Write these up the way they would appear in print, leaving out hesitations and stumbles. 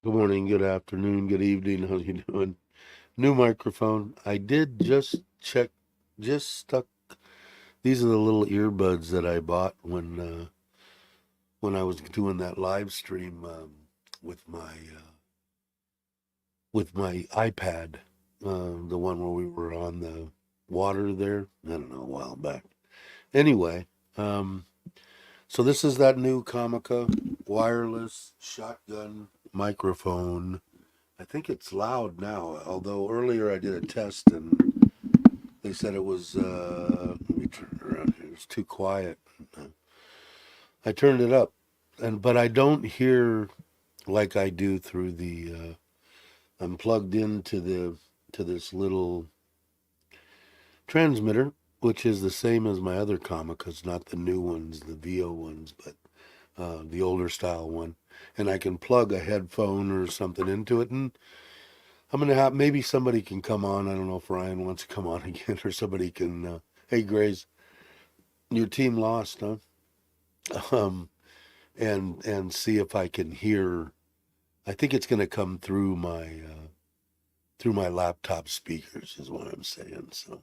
Good morning, good afternoon, good evening. How you doing? New microphone. I did just check, just stuck. These are the little earbuds that I bought when I was doing that live stream with my iPad, the one where we were on the water there. I don't know, a while back. Anyway, so this is that new Comica wireless shotgun microphone. I think it's loud now, although earlier I did a test and they said it was, let me turn it around here, it's too quiet. I turned it up, but I don't hear like I do through I'm plugged into this little transmitter, which is the same as my other Comicas, not the new ones, the VO ones, but the older style one. And I can plug a headphone or something into it, and I'm going to have, maybe somebody can come on. I don't know if Ryan wants to come on again, or somebody can, hey, Grace, your team lost, huh? And see if I can hear. I think it's going to come through my laptop speakers is what I'm saying. So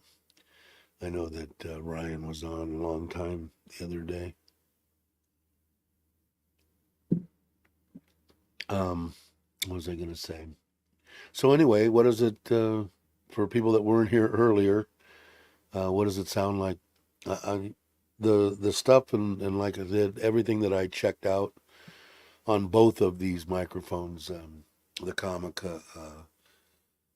I know that Ryan was on a long time the other day. What was I going to say? So anyway, what is it for people that weren't here earlier? What does it sound like? The stuff and like I said, everything that I checked out on both of these microphones, the Comica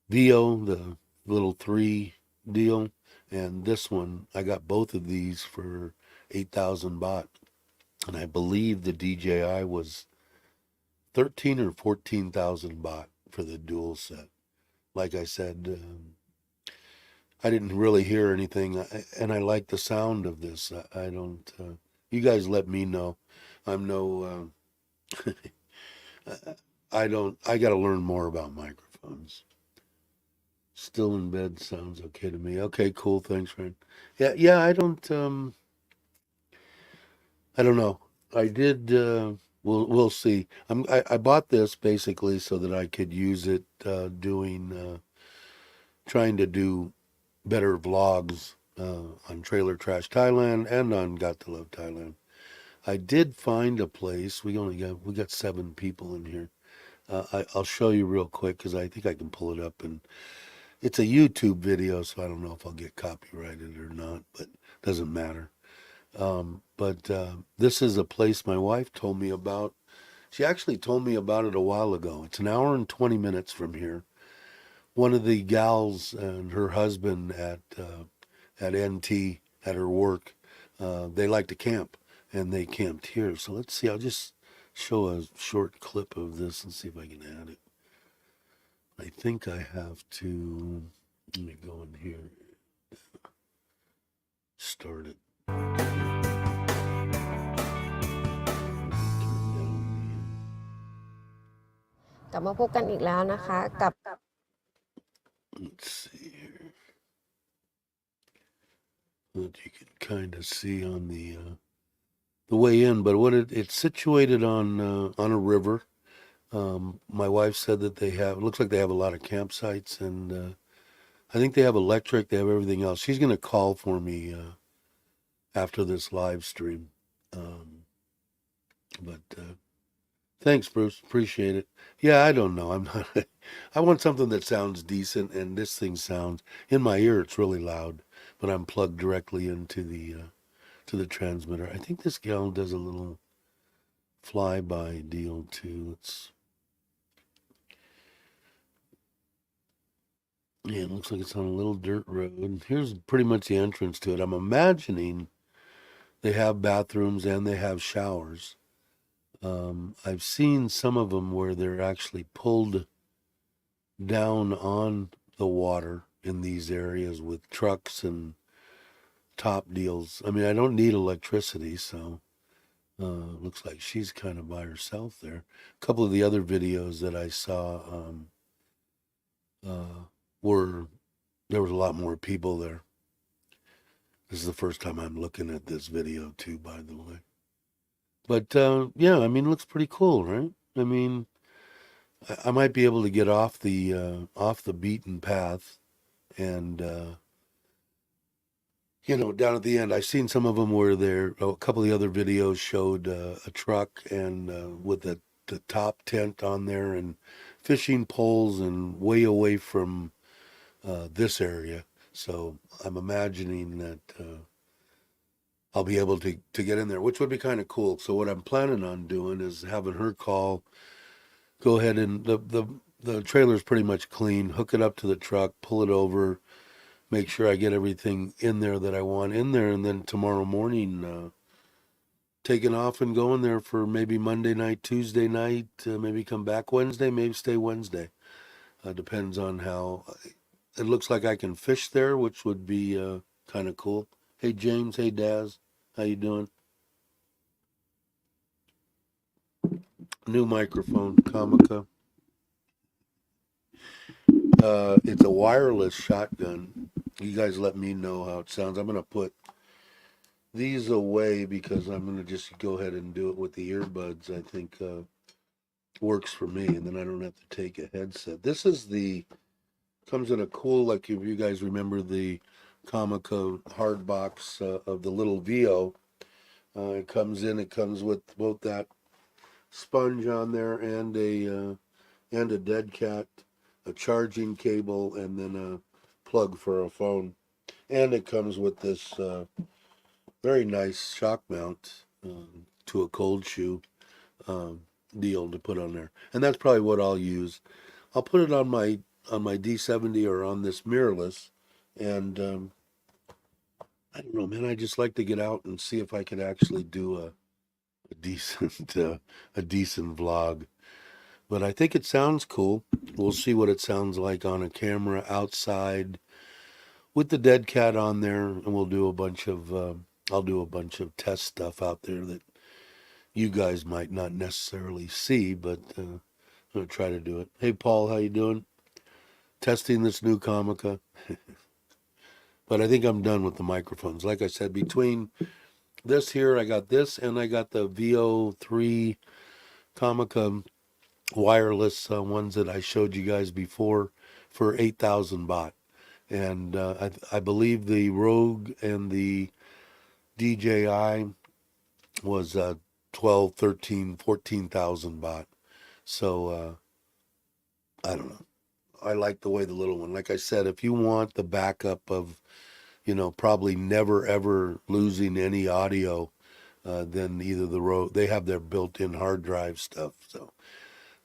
VO, the little 3 deal, and this one, I got both of these for 8,000 baht, and I believe the DJI was 13 or 14,000 baht for the dual set. Like I said, I didn't really hear anything, and I like the sound of this. I don't. You guys let me know. I'm no. I don't. I got to learn more about microphones. Still in bed sounds okay to me. Okay, cool. Thanks, friend. Yeah. I don't. I don't know. I did. We'll see. I bought this basically so that I could use it trying to do better vlogs on Trailer Trash Thailand and on Got to Love Thailand. I did find a place. We got 7 people in here. I'll show you real quick because I think I can pull it up, and it's a YouTube video, so I don't know if I'll get copyrighted or not, but it doesn't matter. But this is a place my wife told me about. She actually told me about it a while ago. It's an hour and 20 minutes from here. One of the gals and her husband at NT at her work, they like to camp, and they camped here. So let's see. I'll just show a short clip of this and see if I can add it. I think I have to. Let me go in here. Start it. Let's see here. What you can kind of see on the way in, but it's situated on a river. My wife said that it looks like they have a lot of campsites, and I think they have electric, they have everything else. She's going to call for me after this live stream. But thanks, Bruce. Appreciate it. Yeah, I don't know. I'm not. I want something that sounds decent, and this thing sounds in my ear. It's really loud, but I'm plugged directly into the transmitter. I think this gal does a little flyby deal too. Yeah, it looks like it's on a little dirt road. Here's pretty much the entrance to it. I'm imagining they have bathrooms and they have showers. I've seen some of them where they're actually pulled down on the water in these areas with trucks and top deals. I mean, I don't need electricity, so looks like she's kind of by herself there. A couple of the other videos that I saw were there was a lot more people there. This is the first time I'm looking at this video too, by the way. But yeah, I mean, it looks pretty cool, right? I mean, I might be able to get off the beaten path, and down at the end, I've seen some of them where a couple of the other videos showed a truck and with the top tent on there and fishing poles and way away from this area. So I'm imagining that I'll be able to get in there, which would be kind of cool. So what I'm planning on doing is having her go ahead, and the trailer's pretty much clean, hook it up to the truck, pull it over, make sure I get everything in there that I want in there, and then tomorrow morning taking off and going there for maybe Monday night, Tuesday night, maybe come back Wednesday, maybe stay Wednesday. Depends on how it looks like I can fish there, which would be kind of cool. Hey James, hey Daz, how you doing? New microphone, Comica. It's a wireless shotgun. You guys let me know how it sounds. I'm gonna put these away because I'm gonna just go ahead and do it with the earbuds. I think works for me, and then I don't have to take a headset. This is comes in a cool, like if you guys remember the Comica hard box of the little VO. It comes with both that sponge on there and a dead cat, a charging cable, and then a plug for a phone. And it comes with this very nice shock mount to a cold shoe deal to put on there. And that's probably what I'll use. I'll put it on my D70 or on this mirrorless, and I don't know, man. I just like to get out and see if I can actually do a decent a decent vlog. But I think it sounds cool. We'll see what it sounds like on a camera outside with the dead cat on there, and we'll do a bunch of I'll do a bunch of test stuff out there that you guys might not necessarily see, but I'm gonna try to do it. Hey Paul, how you doing? Testing this new Comica. But I think I'm done with the microphones. Like I said, between this here, I got this, and I got the VO3 Comica wireless ones that I showed you guys before for 8,000 baht. And I believe the Rogue and the DJI was 12, 13, 14,000 baht. So I don't know. I like the way the little one. Like I said, if you want the backup of, probably never ever losing any audio, then either the Rogue, they have their built-in hard drive stuff. So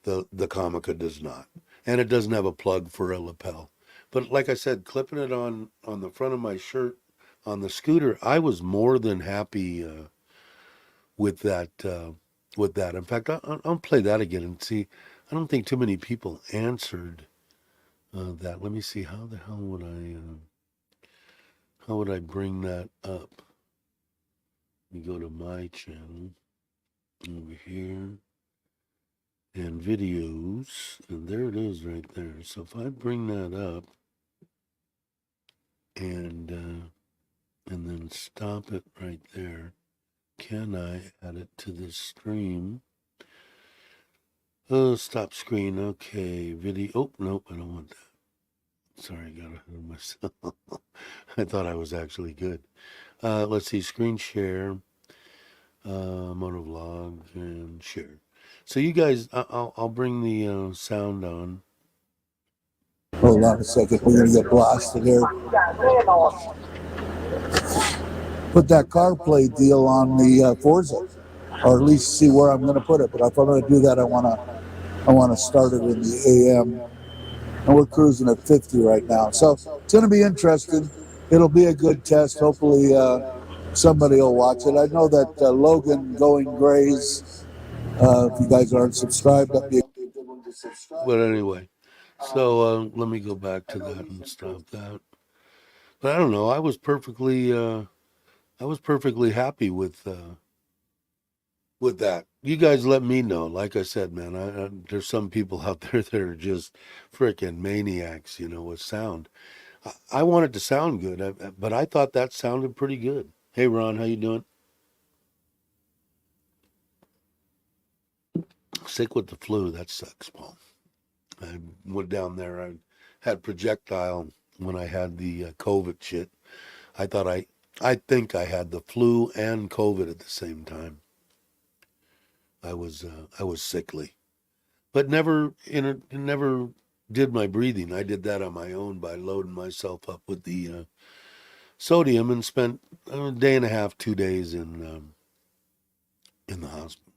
the Comica does not, and it doesn't have a plug for a lapel. But like I said, clipping it on the front of my shirt on the scooter, I was more than happy with that. In fact, I'll play that again and see. I don't think too many people answered that. Let me see. How the hell would how would I bring that up? Let me go to my channel over here and videos, and there it is right there. So if I bring that up and then stop it right there, can I add it to this stream? Oh, stop screen. Okay, video. Oh, nope, I don't want that. Sorry, I got ahead of myself. I thought I was actually good. Let's see, screen share, motovlog, and share. So you guys, I'll bring the sound on. Hold on a second. We're going to get blasted here. Put that CarPlay deal on the Forza, or at least see where I'm going to put it. But if I'm going to do that, I want to start it in the AM, and we're cruising at 50 right now. So it's going to be interesting. It'll be a good test. Hopefully, somebody will watch it. I know that Logan Going Grays. If you guys aren't subscribed, that'd be a good one to subscribe. But anyway, so let me go back to that and stop that. But I don't know. I was perfectly happy with that. You guys let me know. Like I said, man, there's some people out there that are just freaking maniacs, with sound. I want it to sound good, but I thought that sounded pretty good. Hey, Ron, how you doing? Sick with the flu. That sucks, Paul. I went down there. I had projectile when I had the COVID shit. I thought I think I had the flu and COVID at the same time. I was sickly, but never did my breathing. I did that on my own by loading myself up with the sodium and spent a day and a half, 2 days in the hospital.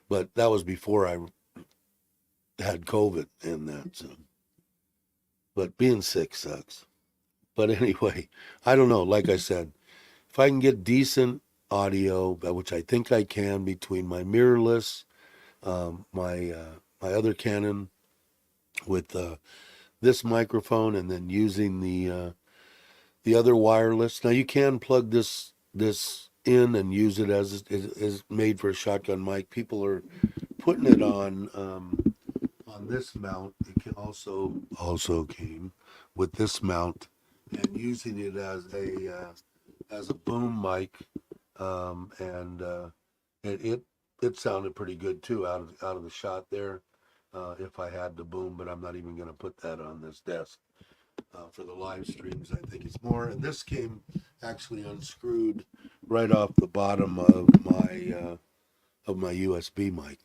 But that was before I had COVID and that. So. But being sick sucks. But anyway, I don't know. Like I said, if I can get decent audio, which I think I can, between my mirrorless, my other Canon with this microphone, and then using the other wireless. Now you can plug this in and use it as is made for a shotgun mic. People are putting it on this mount. It can also came with this mount and using it as a boom mic, and it sounded pretty good too out of the shot there. If I had the boom, but I'm not even going to put that on this desk for the live streams. I think it's more. And this came actually unscrewed right off the bottom of my USB mic,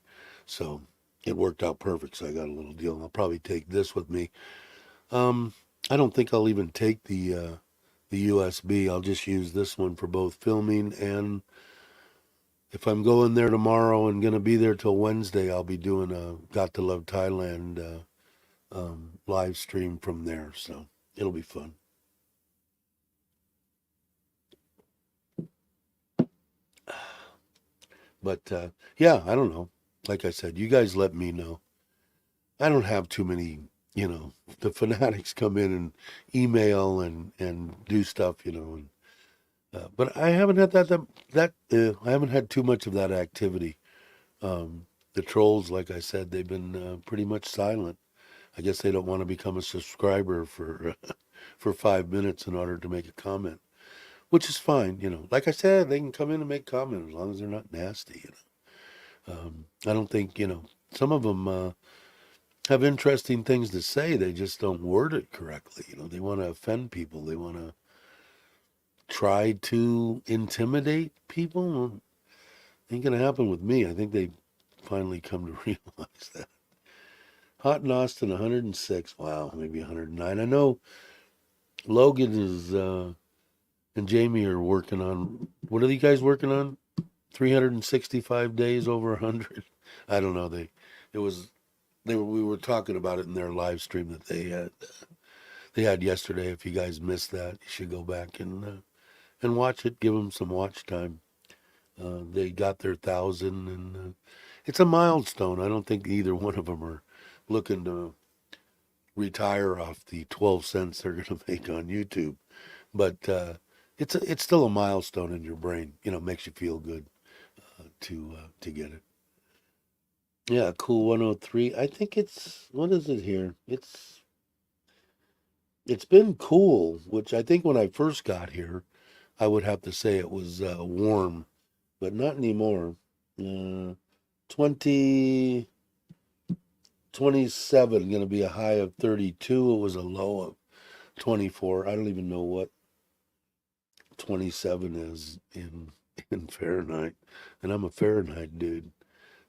so it worked out perfect. So I got a little deal. I'll probably take this with me. I don't think I'll even take the USB. I'll just use this one for both filming, and if I'm going there tomorrow and going to be there till Wednesday, I'll be doing a Got to Love Thailand live stream from there. So it'll be fun. But yeah, I don't know. Like I said, you guys let me know. I don't have too many, the fanatics come in and email and do stuff, and but I haven't had I haven't had too much of that activity. The trolls, like I said, they've been pretty much silent. I guess they don't want to become a subscriber for for 5 minutes in order to make a comment, which is fine. Like I said, they can come in and make comments as long as they're not nasty. I don't think some of them have interesting things to say. They just don't word it correctly. They want to offend people. They want to try to intimidate people. Well, ain't gonna happen with me. I think they finally come to realize that. Hot in Austin, 106. Wow, maybe 109. I know Logan is and Jamie are working on. What are you guys working on? 365 days over 100. I don't know. It was we were talking about it in their live stream that they had yesterday. If you guys missed that, you should go back and watch it. Give them some watch time. They got their 1,000, and it's a milestone. I don't think either one of them are looking to retire off the 12 cents they're going to make on YouTube, but it's still a milestone in your brain. Makes you feel good to get it. Yeah, cool 103. I think what is it here? It's been cool, which I think when I first got here, I would have to say it was warm, but not anymore. 20 27 going to be a high of 32. It was a low 24. I don't even know what 27 is in Fahrenheit, and I'm a Fahrenheit dude.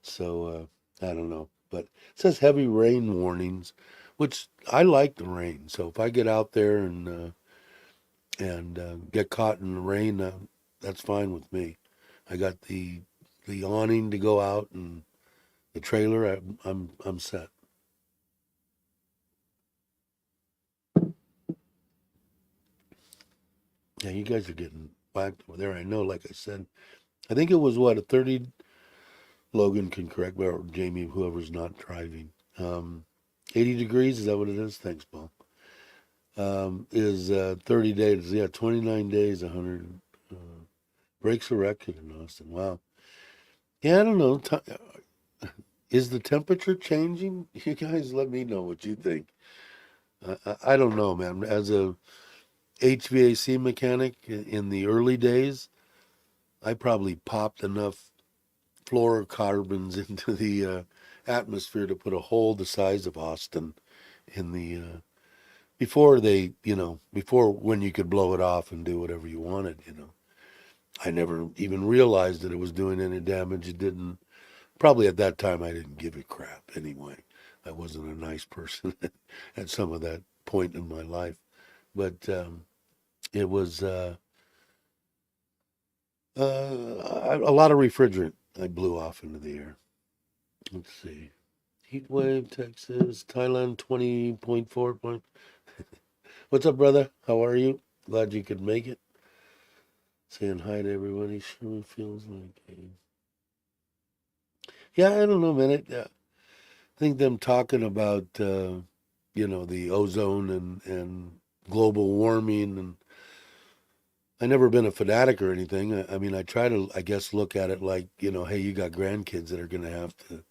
So I don't know, but it says heavy rain warnings, which I like the rain. So if I get out there and get caught in the rain, that's fine with me. I got the awning to go out and the trailer. I'm set. Yeah, you guys are getting whacked over there. I know. Like I said, I think it was what a 30. Logan can correct me, or Jamie, whoever's not driving. 80 degrees, is that what it is? Thanks, Paul. Is 30 days. Yeah, 29 days, 100. Uh, breaks a record in Austin. Wow. Yeah, I don't know. Is the temperature changing? You guys let me know what you think. I don't know, man. As a HVAC mechanic in the early days, I probably popped enough fluorocarbons into the atmosphere to put a hole the size of Austin in the before they, before when you could blow it off and do whatever you wanted. I never even realized that it was doing any damage. It didn't. Probably at that time I didn't give a crap anyway. I wasn't a nice person at some of that point in my life, but it was a lot of refrigerant I blew off into the air. Let's see. Heat wave, Texas, Thailand 20.4 point. What's up, brother? How are you? Glad you could make it. Saying hi to everybody. Sure feels like a... Yeah, I don't know, man. I think them talking about, the ozone and global warming, and I never been a fanatic or anything. I mean, I try to, I guess, look at it like, hey, you got grandkids that are going to have to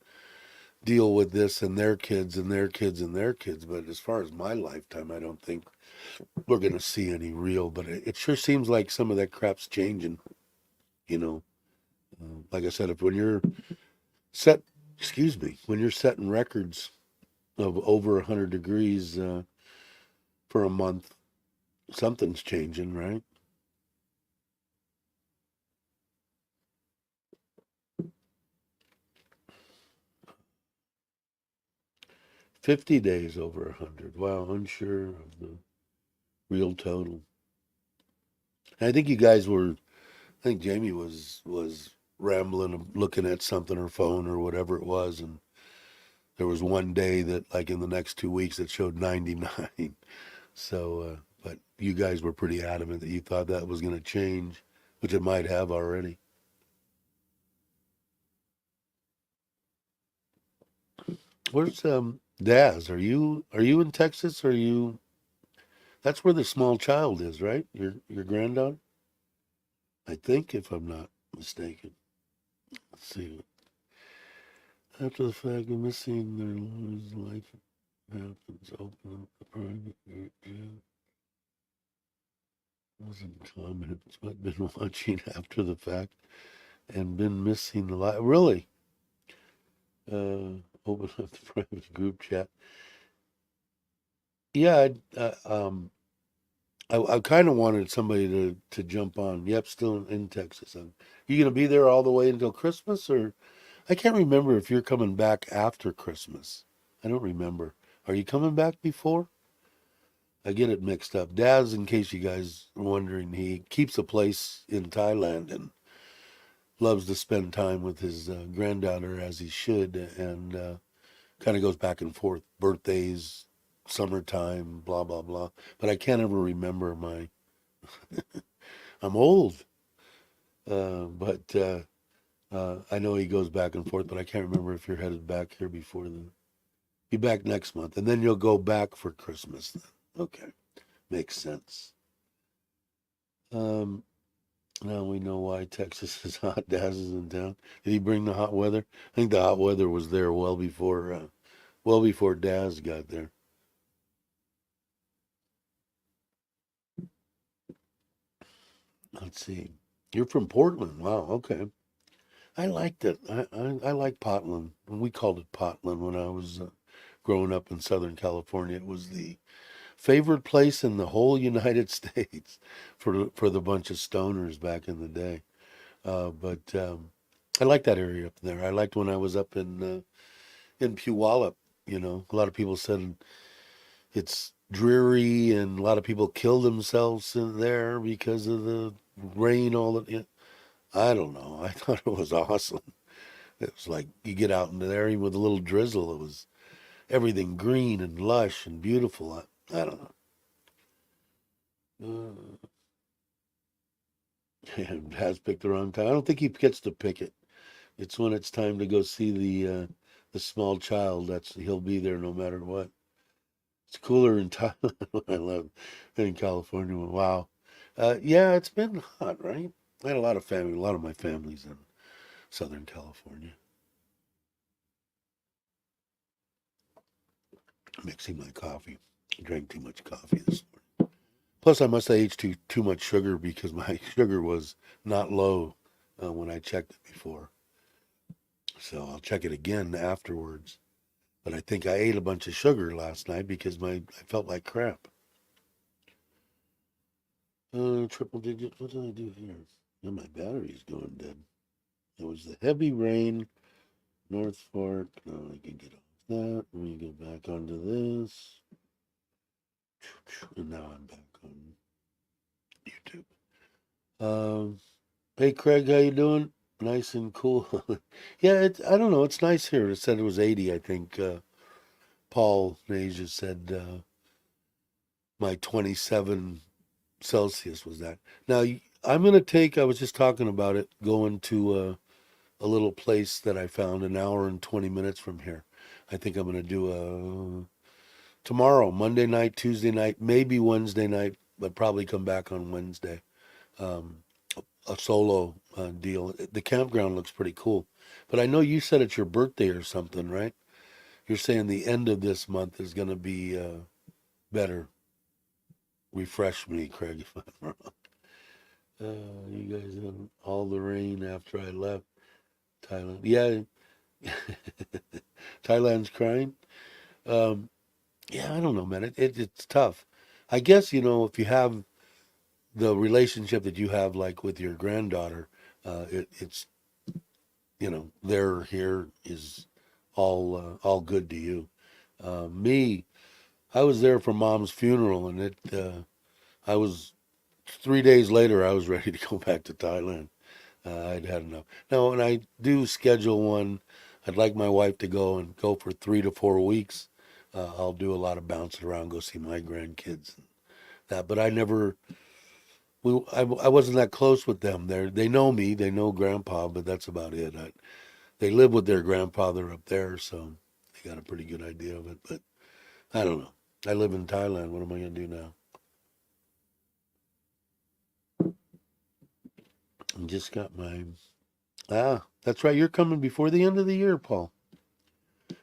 deal with this and their kids and their kids and their kids. But as far as my lifetime, I don't think we're going to see any real, but it sure seems like some of that crap's changing, you know. Like I said, if when you're set, excuse me, when you're setting records of over 100 degrees for a month, something's changing, right? 50 days over 100. Wow, unsure of the real total. I think you guys were, I think Jamie was rambling, looking at something, her phone or whatever it was, and there was one day that, like in the next 2 weeks, that showed 99. So, but you guys were pretty adamant that you thought that was going to change, which it might have already. Where's Daz? Are you in Texas? Or are you? That's where the small child is, right? Your granddaughter, I think, if I'm not mistaken. Let's see. After the fact of missing their life happens, open up the private group. Yeah, wasn't comments, but been watching after the fact and been missing a lot. Really? Open up the private group chat. Yeah, I kind of wanted somebody to jump on. Yep, still in Texas. You gonna be there all the way until Christmas, or I can't remember if you're coming back after Christmas. I don't remember. Are you coming back before? I get it mixed up. Daz, in case you guys are wondering, he keeps a place in Thailand and loves to spend time with his granddaughter as he should, and kind of goes back and forth. Birthdays, summertime, blah blah blah. But I can't ever remember my. I'm old, but I know he goes back and forth. But I can't remember if you're headed back here before the. Be back next month, and then you'll go back for Christmas. Then, okay, makes sense. Um, Now we know why Texas is hot. Daz is in town. Did he bring the hot weather? I think the hot weather was there well before Daz got there. Let's see. You're from Portland. Wow. Okay. I liked it. I like Potland. We called it Potland when I was growing up in Southern California. It was the favorite place in the whole United States for the bunch of stoners back in the day. But I like that area up there. I liked when I was up in Puyallup. You know, a lot of people said it's dreary, and a lot of people kill themselves in there because of the rain. All that. Yeah, I don't know. I thought it was awesome. It was like you get out into there, even with a little drizzle, it was everything green and lush and beautiful. I don't know. Has picked the wrong time. I don't think he gets to pick it. It's when it's time to go see the small child. That's he'll be there no matter what. It's cooler in Thailand. I love in California. Wow. Yeah, it's been hot, right? I had a lot of family. A lot of my family's in Southern California. Mixing my coffee. I drank too much coffee this morning. Plus, I must have ate too much sugar because my sugar was not low when I checked it before. So I'll check it again afterwards. But I think I ate a bunch of sugar last night because I felt like crap. Triple digit. What did I do here? Oh, my battery's going dead. It was the heavy rain, North Fork. No, I can get off that. Let me go back onto this. And now I'm back on YouTube. Hey Craig, how you doing? Nice and cool. Yeah, I don't know. It's nice here. It said it was 80. I think Paul Nasia said my 27 Celsius was that. Now I'm gonna take. I was just talking about it. Going to a little place that I found an hour and 20 minutes from here. I think I'm gonna do a tomorrow, Monday night, Tuesday night, maybe Wednesday night, but probably come back on Wednesday. Um, a solo deal. The campground looks pretty cool. But I know you said it's your birthday or something, right? You're saying the end of this month is going to be better. Refresh me, Craig, if I'm wrong. You guys had all the rain after I left Thailand. Yeah, Thailand's crying. Um, yeah, I don't know, man. It's tough. I guess, if you have the relationship that you have, like with your granddaughter, it's their here is all good to you. Me, I was there for mom's funeral, and I was 3 days later. I was ready to go back to Thailand. I'd had enough. Now, when I do schedule one, I'd like my wife to go and go for 3 to 4 weeks. I'll do a lot of bouncing around, go see my grandkids, and that. But I never. I wasn't that close with them. They know me, they know Grandpa, but that's about it. They live with their grandfather up there, so they got a pretty good idea of it. But I don't know. I live in Thailand. What am I going to do now? I just got my. That's right. You're coming before the end of the year, Paul.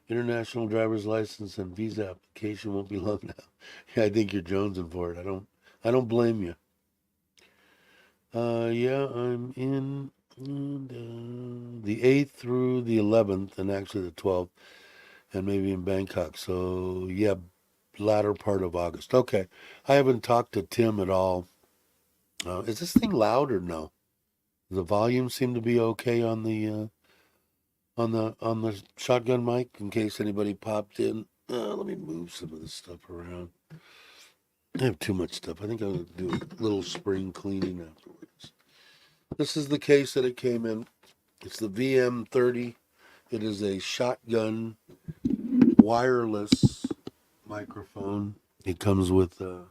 International driver's license and visa application won't be long now. Yeah, I think you're jonesing for it. I don't blame you. Yeah, I'm in the 8th through the 11th, and actually the 12th, and maybe in Bangkok. So yeah, latter part of August. Okay, I haven't talked to Tim at all. Is this thing loud or no? The volume seemed to be okay on the shotgun mic in case anybody popped in. Let me move some of this stuff around. I have too much stuff. I think I'll do a little spring cleaning afterwards. This is the case that it came in. It's the VM30. It is a shotgun wireless microphone. It comes with a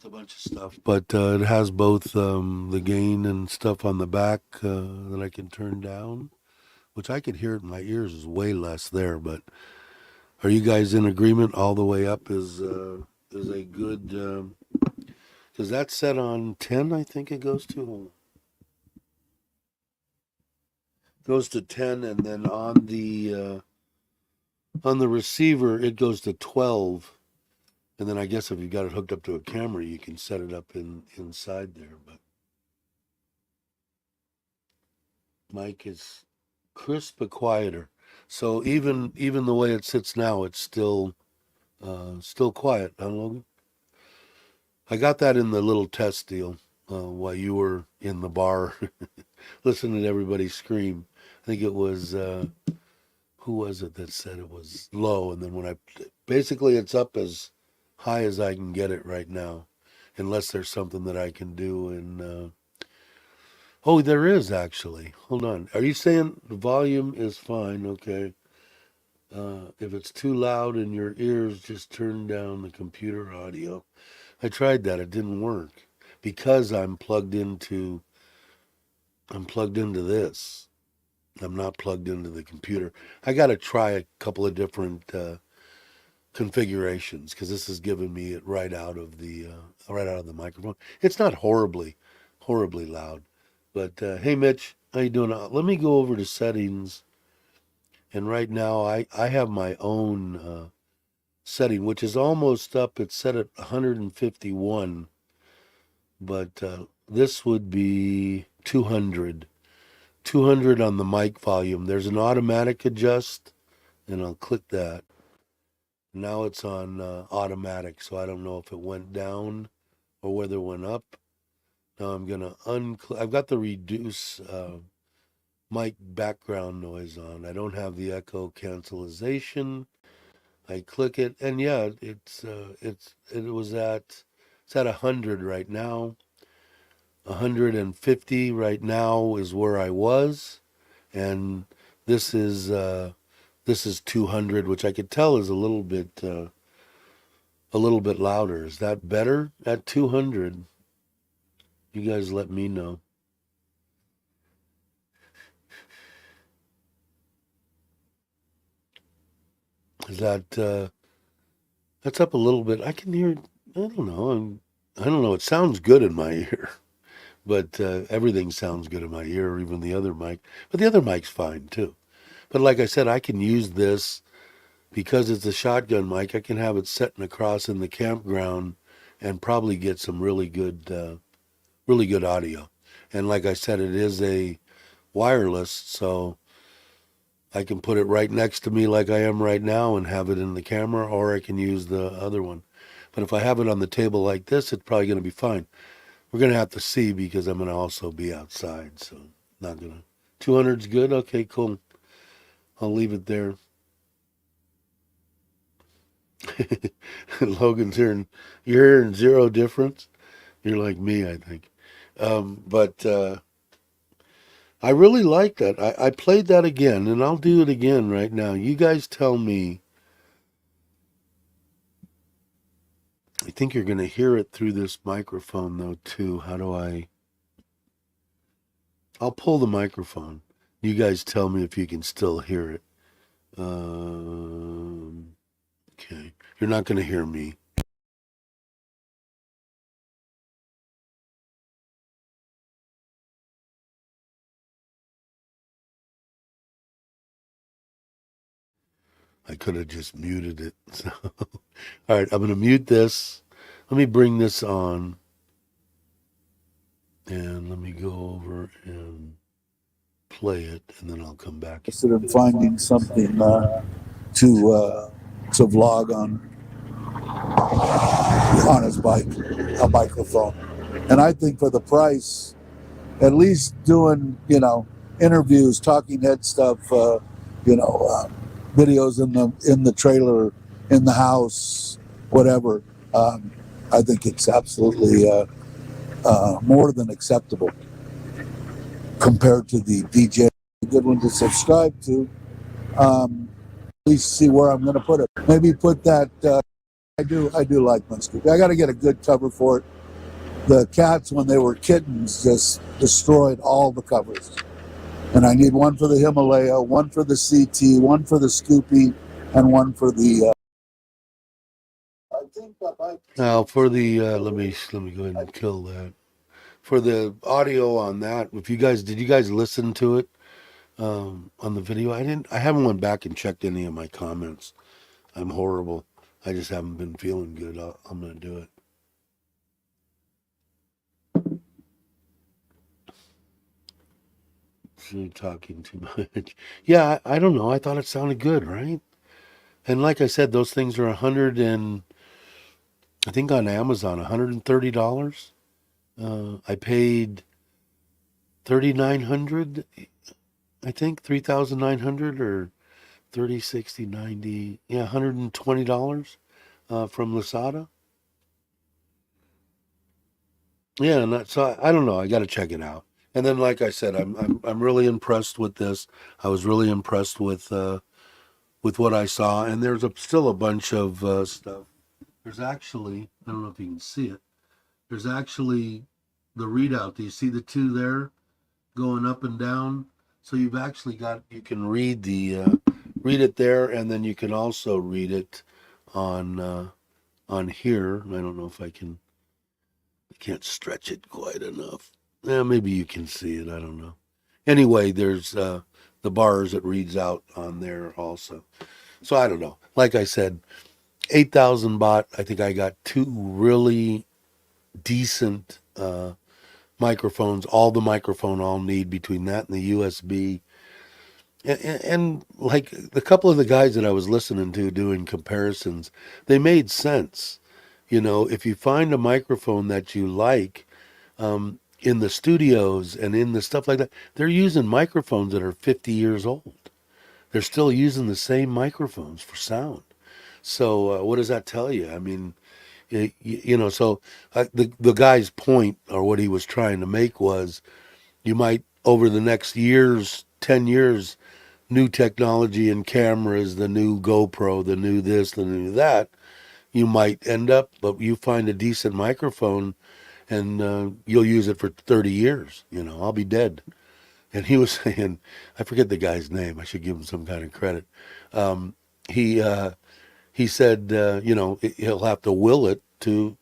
bunch of stuff, but it has both the gain and stuff on the back that I can turn down, which I could hear it in my ears is way less there. But are you guys in agreement? All the way up is a good because that's set on 10. I think it goes to. Hold on. Goes to 10, and then on the receiver it goes to 12. And then I guess if you've got it hooked up to a camera, you can set it up inside there. But mic is crisp but quieter. So even the way it sits now, it's still Still quiet, huh, Logan? I got that in the little test deal while you were in the bar listening to everybody scream. I think it was, who was it that said it was low? And then basically it's up as high as I can get it right now, unless there's something that I can do. Oh, there is actually. Hold on. Are you saying the volume is fine? Okay. If it's too loud in your ears, just turn down the computer audio. I tried that. It didn't work because I'm plugged into this. I'm not plugged into the computer. I got to try a couple of different configurations because this is giving me it right out of the microphone. It's not horribly loud. But hey, Mitch, how you doing? Let me go over to settings, and right now I have my own setting, which is almost up. It's set at 151, but this would be 200. 200 on the mic volume. There's an automatic adjust, and I'll click that. Now it's on automatic, so I don't know if it went down or whether it went up. Now I'm gonna I've got the reduce mic background noise on. I don't have the echo cancellation. I click it, and yeah, it's at 100 right now. 150 right now is where I was, and this is 200, which I could tell is a little bit louder. Is that better at 200? You guys let me know. Is that's up a little bit? I can hear. I don't know. I don't know. It sounds good in my ear, but everything sounds good in my ear, even the other mic. But the other mic's fine too. But like I said, I can use this because it's a shotgun mic. I can have it sitting across in the campground and probably get some really good audio. And like I said, it is a wireless, so I can put it right next to me like I am right now and have it in the camera, or I can use the other one. But if I have it on the table like this, it's probably going to be fine. We're going to have to see because I'm going to also be outside, so not going to. 200's good? Okay, cool. I'll leave it there. Logan's you're hearing zero difference. You're like me, I think. But I really like that. I played that again, and I'll do it again right now. You guys tell me. I think you're going to hear it through this microphone, though, too. How do I? I'll pull the microphone. You guys tell me if you can still hear it. Okay. You're not going to hear me. I could have just muted it. So. All right, I'm going to mute this. Let me bring this on. And let me go over and play it, and then I'll come back. Instead of finding something to vlog on his bike, a microphone. And I think for the price, at least doing, interviews, talking head stuff, videos in the trailer, in the house, whatever. I think it's absolutely more than acceptable compared to the DJ. A good one to subscribe to. At least see where I'm going to put it. Maybe put that. I do like Munster. I got to get a good cover for it. The cats, when they were kittens, just destroyed all the covers. And I need one for the Himalaya, one for the CT, one for the Scoopy, and one for the. Now for the let me go ahead and kill that. For the audio on that, if you guys did you guys listen to it on the video? I haven't went back and checked any of my comments. I'm horrible. I just haven't been feeling good. I'm gonna do it. Talking too much. Yeah, I don't know. I thought it sounded good, right? And like I said, those things are 100 and I think on Amazon $130. I paid 3,900. I think 3,900 or 30, 60, 90. Yeah, $120 from Lasada. Yeah, and that, so I don't know. I got to check it out. And then, like I said, I'm really impressed with this. I was really impressed with what I saw. And there's still a bunch of stuff. There's actually, I don't know if you can see it. There's actually the readout. Do you see the two there going up and down? So you've actually got, you can read it there, and then you can also read it on here. I don't know if I can't stretch it quite enough. Yeah, maybe you can see it. I don't know. Anyway, there's the bars it reads out on there also. So I don't know. Like I said, 8,000 baht. I think I got two really decent microphones. All the microphone I'll need between that and the USB. And like the couple of the guys that I was listening to doing comparisons, they made sense. You know, if you find a microphone that you like, in the studios and in the stuff like that, they're using microphones that are 50 years old. They're still using the same microphones for sound. So what does that tell you? I mean, so the guy's point or what he was trying to make was you might over the next years, 10 years, new technology and cameras, the new GoPro, the new this, the new that, you might end up, but you find a decent microphone and you'll use it for 30 years. I'll be dead. And he was saying, I forget the guy's name. I should give him some kind of credit. Um, he he said, he'll have to will it to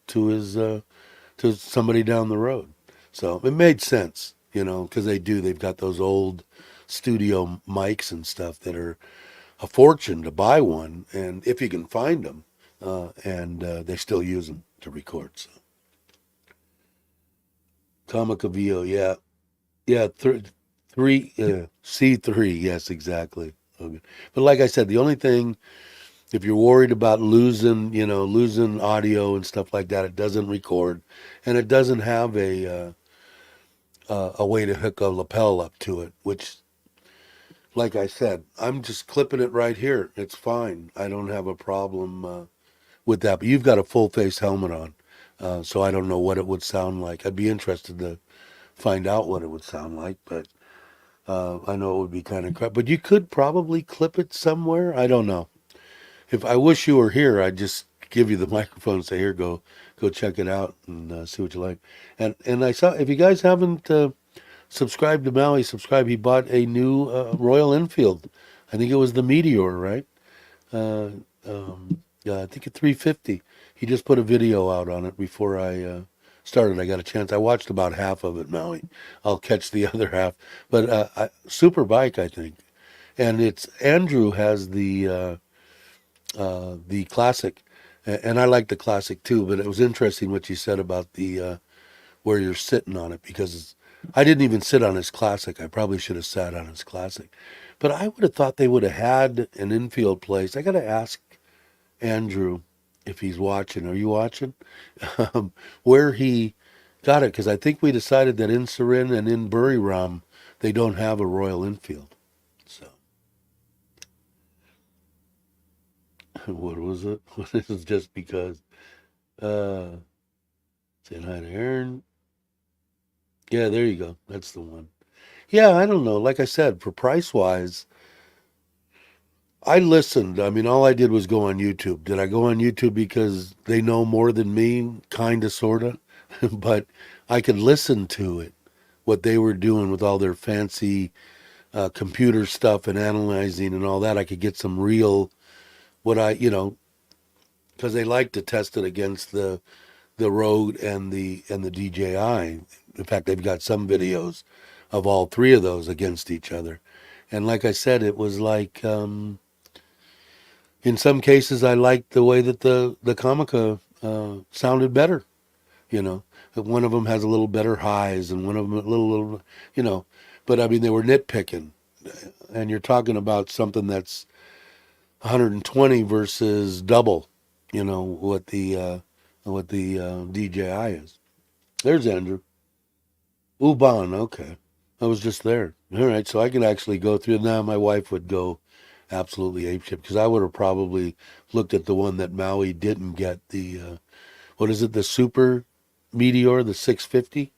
somebody down the road. So it made sense, because they've got those old studio mics and stuff that are a fortune to buy one, and if you can find them, and they still use them to record. So. Comica Vio, yeah, yeah, three C3, yes, exactly. Okay. But like I said, the only thing, if you're worried about losing audio and stuff like that, it doesn't record, and it doesn't have a way to hook a lapel up to it, which, like I said, I'm just clipping it right here. It's fine. I don't have a problem with that. But you've got a full face helmet on, so I don't know what it would sound like. I'd be interested to find out what it would sound like, but I know it would be kind of crap. But you could probably clip it somewhere. I don't know. If I wish you were here, I'd just give you the microphone and say, "Here, go check it out and see what you like." And I saw, if you guys haven't subscribed to Maui, subscribe. He bought a new Royal Enfield. I think it was the Meteor, right? Uh, yeah, I think at 350. He just put a video out on it before I started. I got a chance. I watched about half of it, Maui. I'll catch the other half. But super bike, I think. And it's Andrew has the classic, and I like the classic too. But it was interesting what you said about the where you're sitting on it, because I didn't even sit on his classic. I probably should have sat on his classic. But I would have thought they would have had an infield place. I got to ask Andrew if he's watching. Are you watching? Where he got it, because I think we decided that in Surin and in Buriram they don't have a Royal Enfield. So what was it? This is just because. Uh, Saying hi to Aaron. Yeah, there you go. That's the one. Yeah, I don't know. Like I said, for price wise, I listened. I mean, all I did was go on YouTube. Did I go on YouTube because they know more than me? Kinda, sorta. But I could listen to it, what they were doing with all their fancy computer stuff and analyzing and all that. I could get some real, what because they like to test it against the Rode and the DJI. In fact, they've got some videos of all three of those against each other. And like I said, it was like in some cases I liked the way that the Comica sounded better. You know, one of them has a little better highs and one of them a little. You know, but I mean they were nitpicking, and you're talking about something that's 120 versus double, what the DJI is. There's Andrew. Uban, okay. I was just there. All right, so I can actually go through. Now my wife would go absolutely apeshit because I would have probably looked at the one that Maui didn't get, the what is it, the Super Meteor, the 650.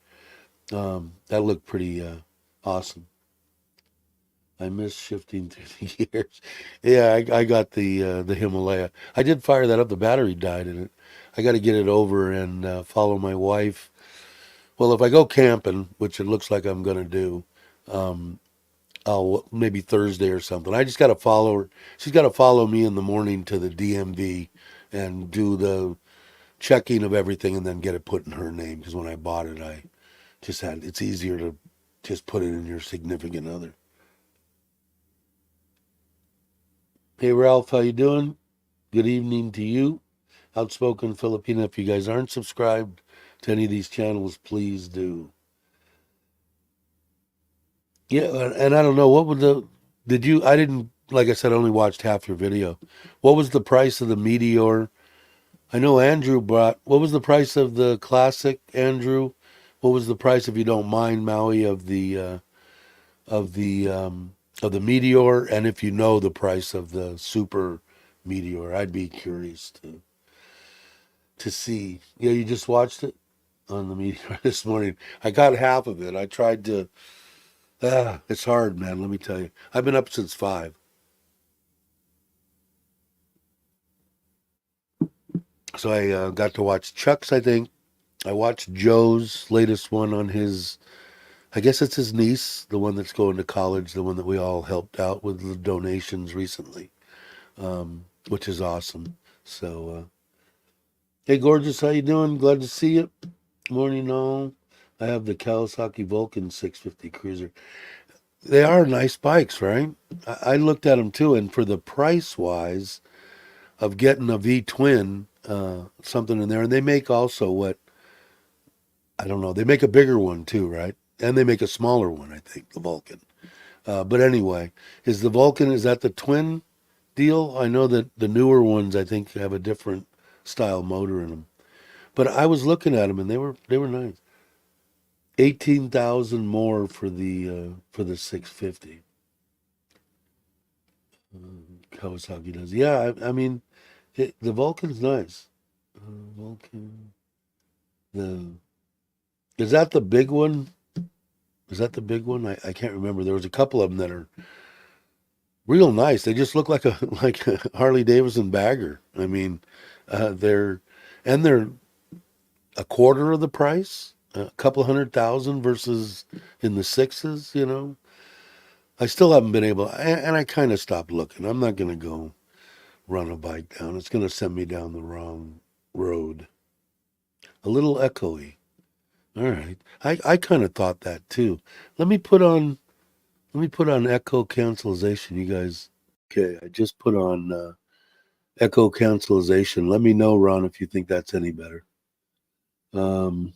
That looked pretty awesome. I miss shifting through the years. Yeah, I got the Himalaya. I did fire that up. The battery died in it. I got to get it over and follow my wife. Well, if I go camping, which it looks like I'm going to do, um, I'll maybe Thursday or something. I just got to follow her. She's got to follow me in the morning to the DMV and do the checking of everything and then get it put in her name. Because when I bought it, I just had, it's easier to just put it in your significant other. Hey Ralph, how you doing? Good evening to you. Outspoken Filipino. If you guys aren't subscribed to any of these channels, please do. Yeah, and I don't know what would did you? I didn't, like I said, I only watched half your video. What was the price of the Meteor? I know Andrew brought. What was the price of the classic, Andrew? What was the price, if you don't mind, Maui, of the of the Meteor? And if you know the price of the Super Meteor, I'd be curious to see. Yeah, you just watched it on the Meteor this morning. I got half of it. I tried to. It's hard, man. Let me tell you. I've been up since 5. So I got to watch Chuck's, I think. I watched Joe's latest one on his, I guess it's his niece, the one that's going to college, the one that we all helped out with the donations recently, which is awesome. So, hey, gorgeous, how you doing? Glad to see you. Morning, all. I have the Kawasaki Vulcan 650 Cruiser. They are nice bikes, right? I looked at them too, and for the price wise of getting a V twin, something in there, and they make also what, I don't know. They make a bigger one too, right? And they make a smaller one, I think, the Vulcan. But anyway, is the Vulcan, is that the twin deal? I know that the newer ones, I think, have a different style motor in them. But I was looking at them and they were nice. 18,000 more for the 650. Kawasaki does. Yeah, I mean, the Vulcan's nice. Vulcan. The is that the big one? Is that the big one? I can't remember. There was a couple of them that are real nice. They just look like a like a Harley Davidson bagger. I mean, they're they're a quarter of the price, a couple 100,000 versus in the sixes. I still haven't been able, and I kind of stopped looking. I'm not going to go run a bike down. It's going to send me down the wrong road. A little echoey. All right. I kind of thought that too. Let me put on echo cancellation, you guys. Okay, I just put on echo cancellation. Let me know, Ron, if you think that's any better. I don't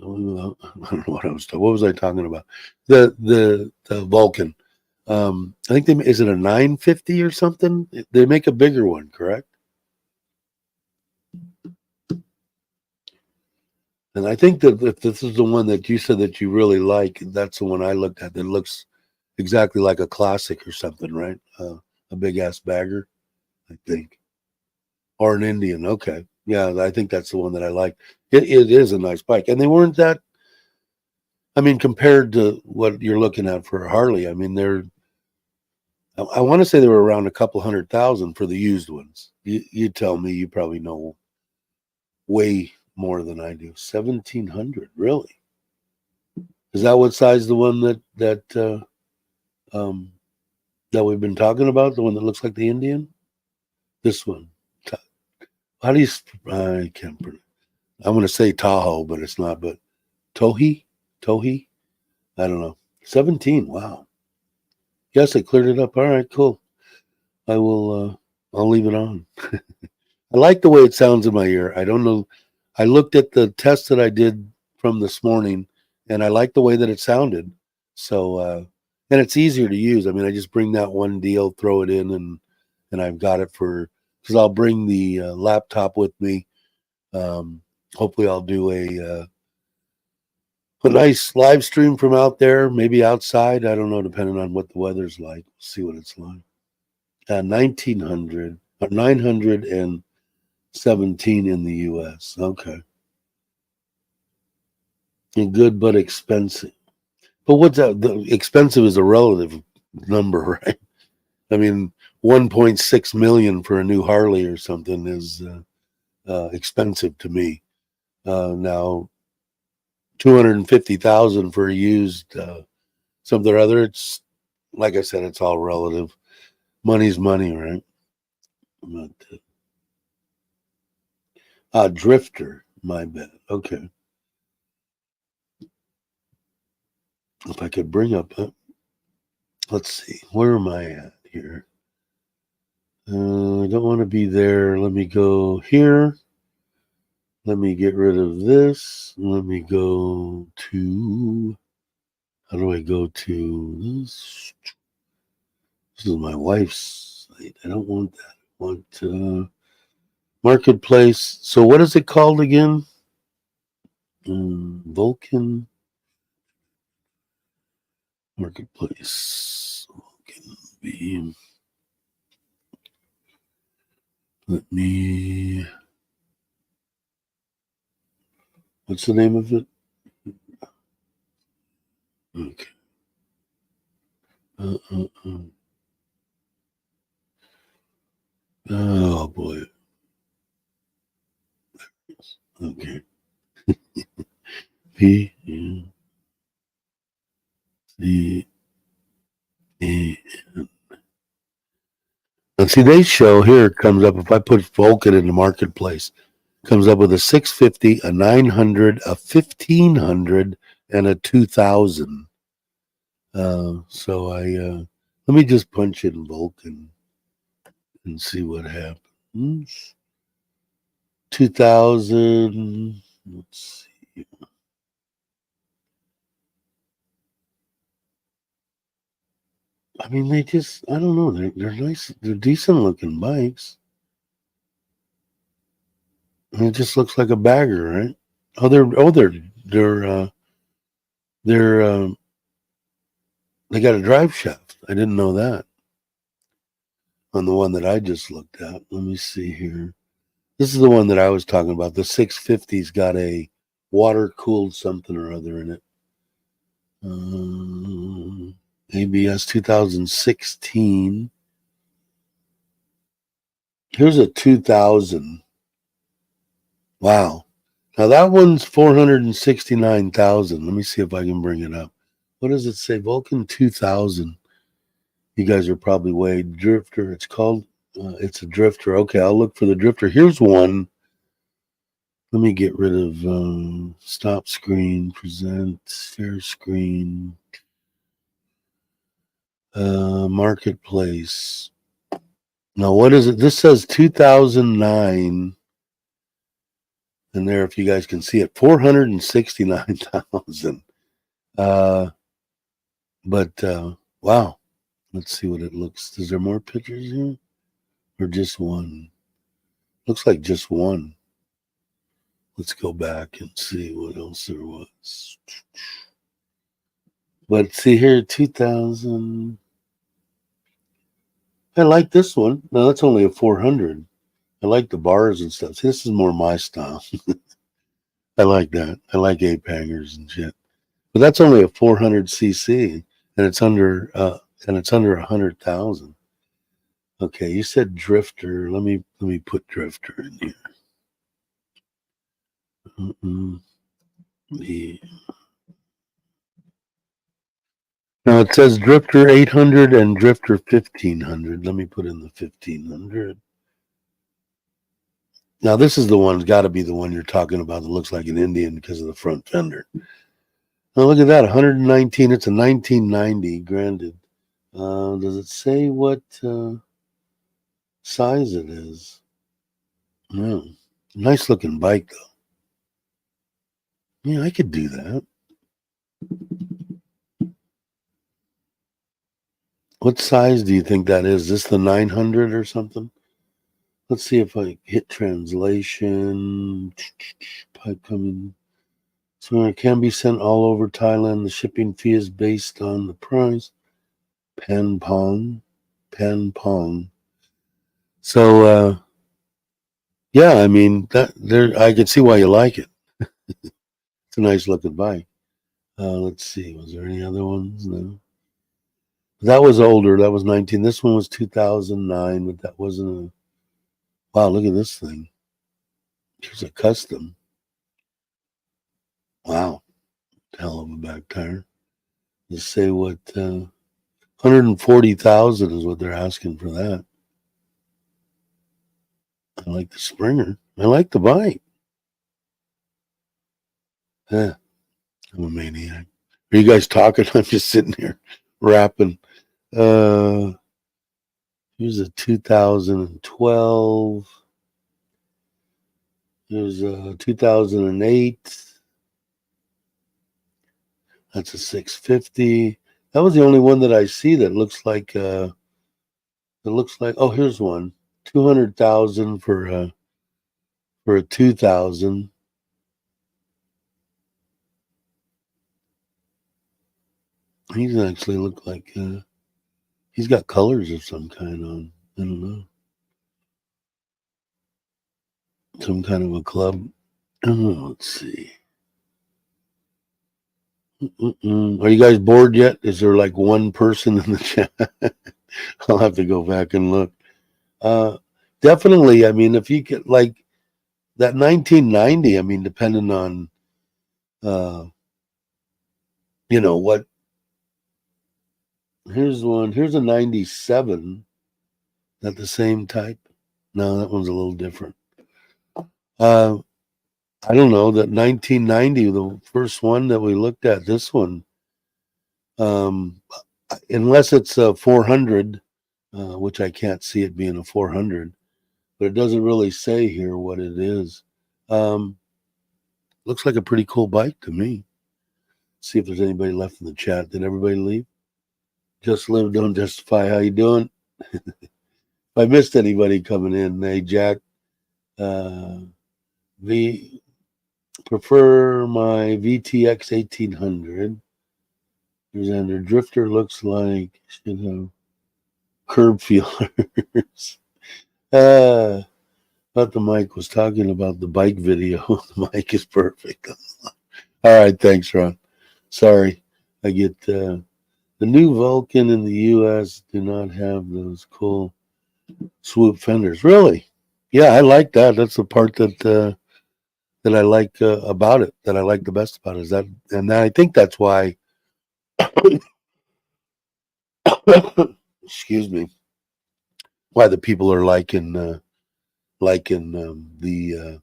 know what I was talking. What was I talking about? The Vulcan. I think is it a 950 or something? They make a bigger one, correct? And I think that if this is the one that you said that you really like, that's the one I looked at. That looks exactly like a classic or something, right? A big ass bagger, I think, or an Indian. Okay, yeah, I think that's the one that I like. It is a nice bike, and they weren't that. I mean, compared to what you're looking at for a Harley, I mean, I want to say they were around a couple 100,000 for the used ones. You tell me, you probably know way more than I do. 1,700, really? Is that what size the one um, that we've been talking about? The one that looks like the Indian? This one. How do you? I can't. I'm going to say Tahoe, but it's not. But Tohi. I don't know. 17. Wow. Yes, I cleared it up. All right, cool. I will. I'll leave it on. I like the way it sounds in my ear. I don't know. I looked at the test that I did from this morning, and I like the way that it sounded. So and it's easier to use. I mean, I just bring that one deal, throw it in, and I've got it for, because I'll bring the laptop with me. Hopefully, I'll do a nice live stream from out there, maybe outside. I don't know, depending on what the weather's like. See what it's like. 1900 or 917 in the U.S. Okay, and good but expensive. But what's that? The expensive is a relative number, right? I mean, 1.6 million for a new Harley or something is expensive to me. Now, 250,000 for a used something or other. It's like I said, it's all relative. Money's money, right? But, Drifter, my bad. Okay, if I could bring up, let's see, where am I at here? I don't want to be there. Let me go here. Let me get rid of this. Let me go to, how do I go to this? This is my wife's site. I don't want that. I want Marketplace. So what is it called again? Vulcan Marketplace. Vulcan B. Let me, what's the name of it? Okay. Uh, uh, uh. Oh boy. Okay. P U C E. And see, they show here it comes up if I put Vulcan in the marketplace, comes up with a 650, a 900, a 1500, and a 2000. So let me just punch in Vulcan and see what happens. 2000. Let's see. I mean, they just, I don't know. They're nice. They're decent looking bikes. And it just looks like a bagger, right? Oh, they're they got a drive shaft. I didn't know that on the one that I just looked at. Let me see here. This is the one that I was talking about. The 650's got a water cooled something or other in it. ABS 2016. Here's a 2000. Wow. Now that one's 469,000. Let me see if I can bring it up. What does it say? Vulcan 2000. You guys are probably way drifter. It's called. It's a drifter. Okay, I'll look for the drifter. Here's one. Let me get rid of stop screen, present, share screen, marketplace. Now, what is it? This says 2009. And there, if you guys can see it, 469,000. But wow. Let's see what it looks. Is there more pictures here? Or just one? Looks like just one. Let's go back and see what else there was. But see here, 2000. I like this one. No, that's only a 400. I like the bars and stuff. See, this is more my style. I like that. I like ape hangers and shit. But that's only a 400 cc, and it's under 100,000. Okay, you said drifter. Let me put drifter in here. Now it says drifter 800 and drifter 1500. Let me put in the 1500. Now this is the one. Got to be the one you're talking about that looks like an Indian because of the front fender. Now look at that, 119. It's a 1990 granted. Does it say what size it is? No. Nice looking bike though. Yeah, I could do that. What size do you think that is? Is this the 900 or something? Let's see if I hit translation. Pipe coming. So it can be sent all over Thailand. The shipping fee is based on the price. Pen Pong. So yeah, I mean that there I can see why you like it. It's a nice looking bike. Let's see, was there any other ones? No. That was older. That was 19. This one was 2009, but that wasn't a. Wow, look at this thing. Here's a custom. Wow, hell of a back tire. Just say what 140,000 is what they're asking for that. I like the Springer. I like the bike. Yeah, I'm a maniac. Are you guys talking? I'm just sitting here rapping. Uh, Here's a 2012. Here's a 2008. That's a 650. That was the only one that I see that looks like. Oh, here's one. 200,000 for a 2000. He's actually look like he's got colors of some kind on. I don't know. Some kind of a club. Oh, let's see. Are you guys bored yet? Is there like one person in the chat? I'll have to go back and look. Definitely. I mean, if you get like that 1990, I mean, depending on, uh, what. Here's one. Here's a 97. That the same type? No, that one's a little different. Uh, I don't know. That 1990, the first one that we looked at, this one, um, unless it's a 400, which I can't see it being a 400, but it doesn't really say here what it is. Looks like a pretty cool bike to me. See if there's anybody left in the chat. Did everybody leave? Just live, don't justify. How you doing? If I missed anybody coming in, hey Jack, V prefer my VTX 1800. Here's under Drifter looks like should have curb feelers. Thought the mic was talking about the bike video. The mic is perfect. All right, thanks, Ron. Sorry, I get the new Vulcan in the U.S. do not have those cool swoop fenders. Really? Yeah, I like that. That's the part that I like about it. That I like the best about it is that, and I think that's why. Excuse me. Why the people are liking the video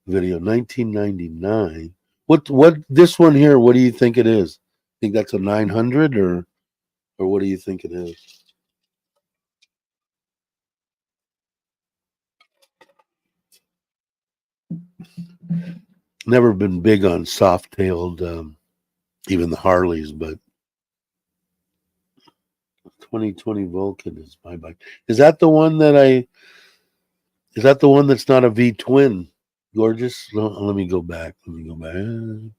1999. What this one here? What do you think it is? Think that's a 900 or what do you think it is? Never been big on soft-tailed, even the Harleys, but 2020 Vulcan is my bike. Is that the one that Is that the one that's not a V twin? Gorgeous. No, let me go back. No,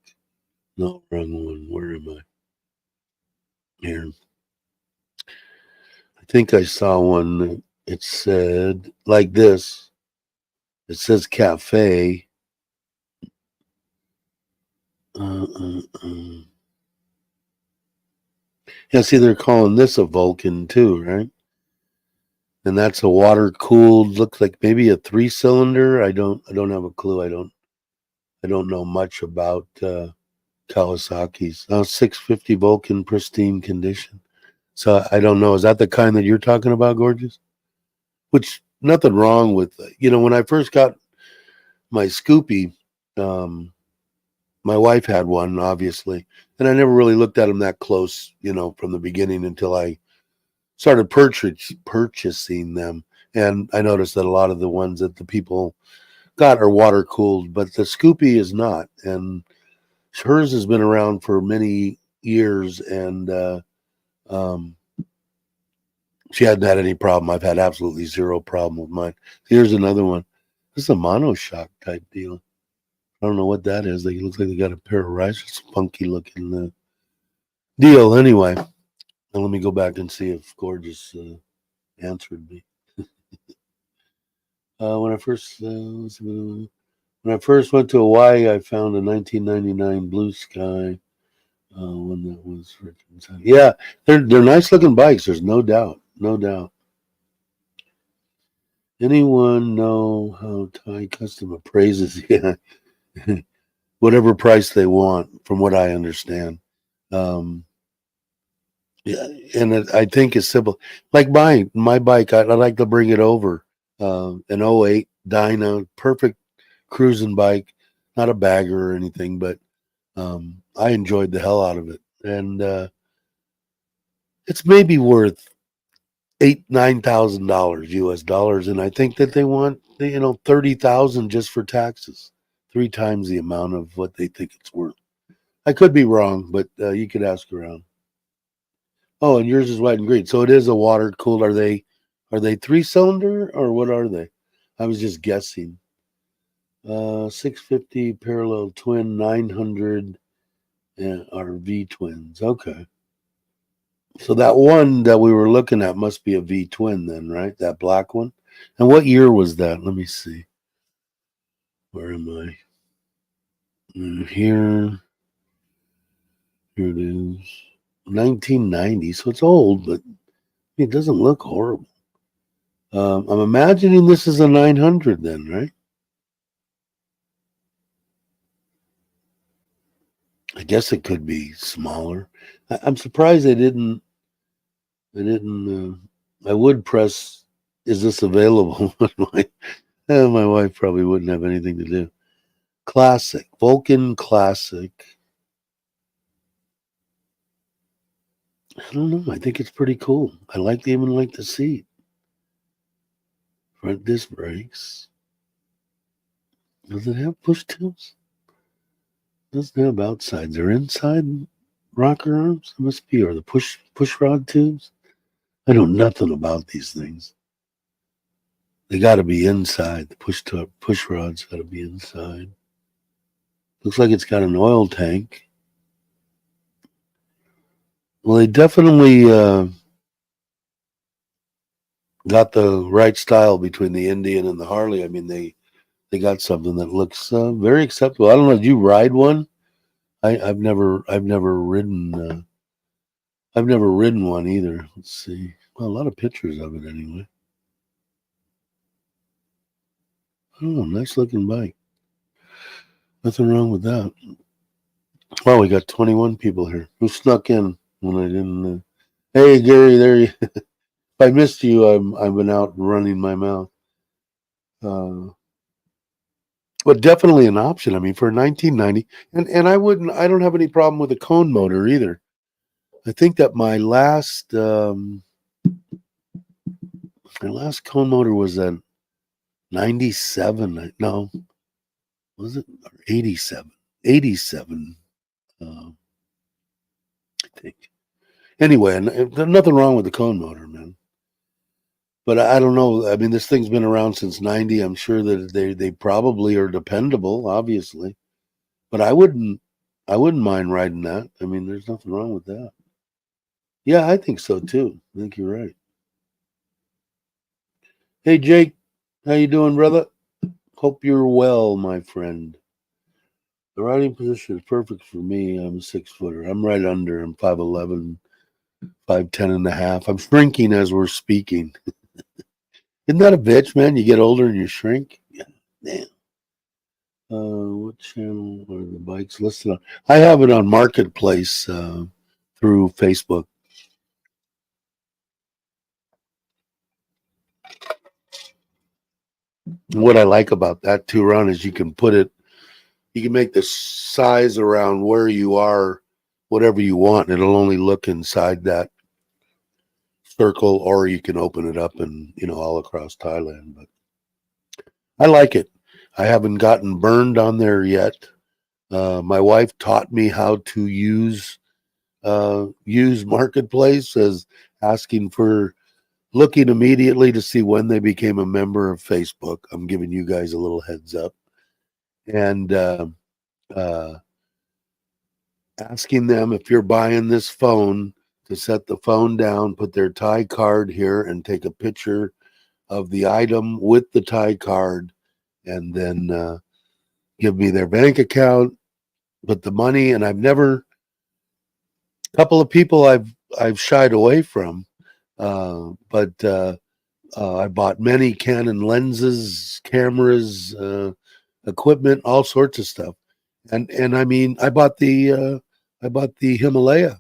wrong one. Where am I? Here. I think I saw one that it said like this. It says cafe. Yeah, see, they're calling this a Vulcan too, right? And that's a water cooled. Looks like maybe a 3-cylinder. I don't have a clue. I don't know much about Kawasaki's. 650 Vulcan, pristine condition. So I don't know. Is that the kind that you're talking about, Gorgeous? Which nothing wrong with. When I first got my Scoopy, my wife had one, obviously, and I never really looked at them that close, from the beginning until I started purchasing them, and I noticed that a lot of the ones that the people got are water cooled, but the Scoopy is not, and hers has been around for many years, and She hadn't had any problem. I've had absolutely zero problem with mine. Here's another one. This is a monoshock type deal. I don't know what that is. They look like they got a pair of rice. It's a funky looking deal. Anyway, now let me go back and see if Gorgeous answered me. When I first went to Hawaii, I found a 1999 Blue Sky. When that was freaking, yeah, they're nice looking bikes. There's no doubt, no doubt. Anyone know how Thai custom appraises? Yeah, whatever price they want, from what I understand. Um, yeah, and I think it's simple. Like my bike, I like to bring it over. An '08 Dyna, perfect cruising bike, not a bagger or anything, but I enjoyed the hell out of it, and it's maybe worth $9,000 US dollars, and I think that they want 30,000 just for taxes, 3 times the amount of what they think it's worth. I could be wrong, but you could ask around. Oh, and yours is white and green, so it is a water cooled. Are they 3-cylinder or what are they? I was just guessing. 650 parallel twin 900 are V twins. Okay. So that one that we were looking at must be a V twin then, right? That black one. And what year was that? Let me see. Where am I? Here. Here it is. 1990. So it's old, but it doesn't look horrible. I'm imagining this is a 900 then, right? I guess it could be smaller. I'm surprised they didn't. I would press. Is this available? My wife probably wouldn't have anything to do. Classic Vulcan Classic. I don't know. I think it's pretty cool. I even like the seat. Front disc brakes. Does it have push tilts? Doesn't have outsides. They're inside rocker arms. It must be, or the push rod tubes. I know nothing about these things. They got to be inside. The push rod's got to be inside. Looks like it's got an oil tank. Well, they definitely got the right style between the Indian and the Harley. I mean, they got something that looks very acceptable. I don't know. Did you ride one? I've never ridden. I've never ridden one either. Let's see. Well, a lot of pictures of it anyway. Oh, nice looking bike. Nothing wrong with that. Well, we got 21 people here who snuck in when I didn't. Hey, Gary, there you. If I missed you, I've been out running my mouth. But definitely an option. I mean, for 1990, and I don't have any problem with a cone motor either. I think that my last cone motor was a 97. No, was it 87? 87, I think. Anyway, and there's nothing wrong with the cone motor, man. But I don't know. I mean, this thing's been around since 90. I'm sure that they probably are dependable, obviously. But I wouldn't mind riding that. I mean, there's nothing wrong with that. Yeah, I think so too. I think you're right. Hey, Jake, how you doing, brother? Hope you're well, my friend. The riding position is perfect for me. I'm a 6-footer. I'm right under. I'm 5'11", 5'10 and a half. I'm shrinking as we're speaking. Isn't that a bitch, man? You get older and you shrink. Yeah, damn. What channel are the bikes listed on? I have it on Marketplace through Facebook. What I like about that too, Ron, is you can make the size around where you are, whatever you want, and it'll only look inside that circle, or you can open it up and all across Thailand. But I like it. I haven't gotten burned on there yet. My wife taught me how to use Marketplace, as asking for looking immediately to see when they became a member of Facebook. I'm giving you guys a little heads up. And uh, asking them if you're buying this phone to set the phone down, put their Thai card here, and take a picture of the item with the Thai card, and then give me their bank account, put the money. And I've never, a couple of people I've shied away from, but I bought many Canon lenses, cameras, equipment, all sorts of stuff. And I mean, I bought the Himalaya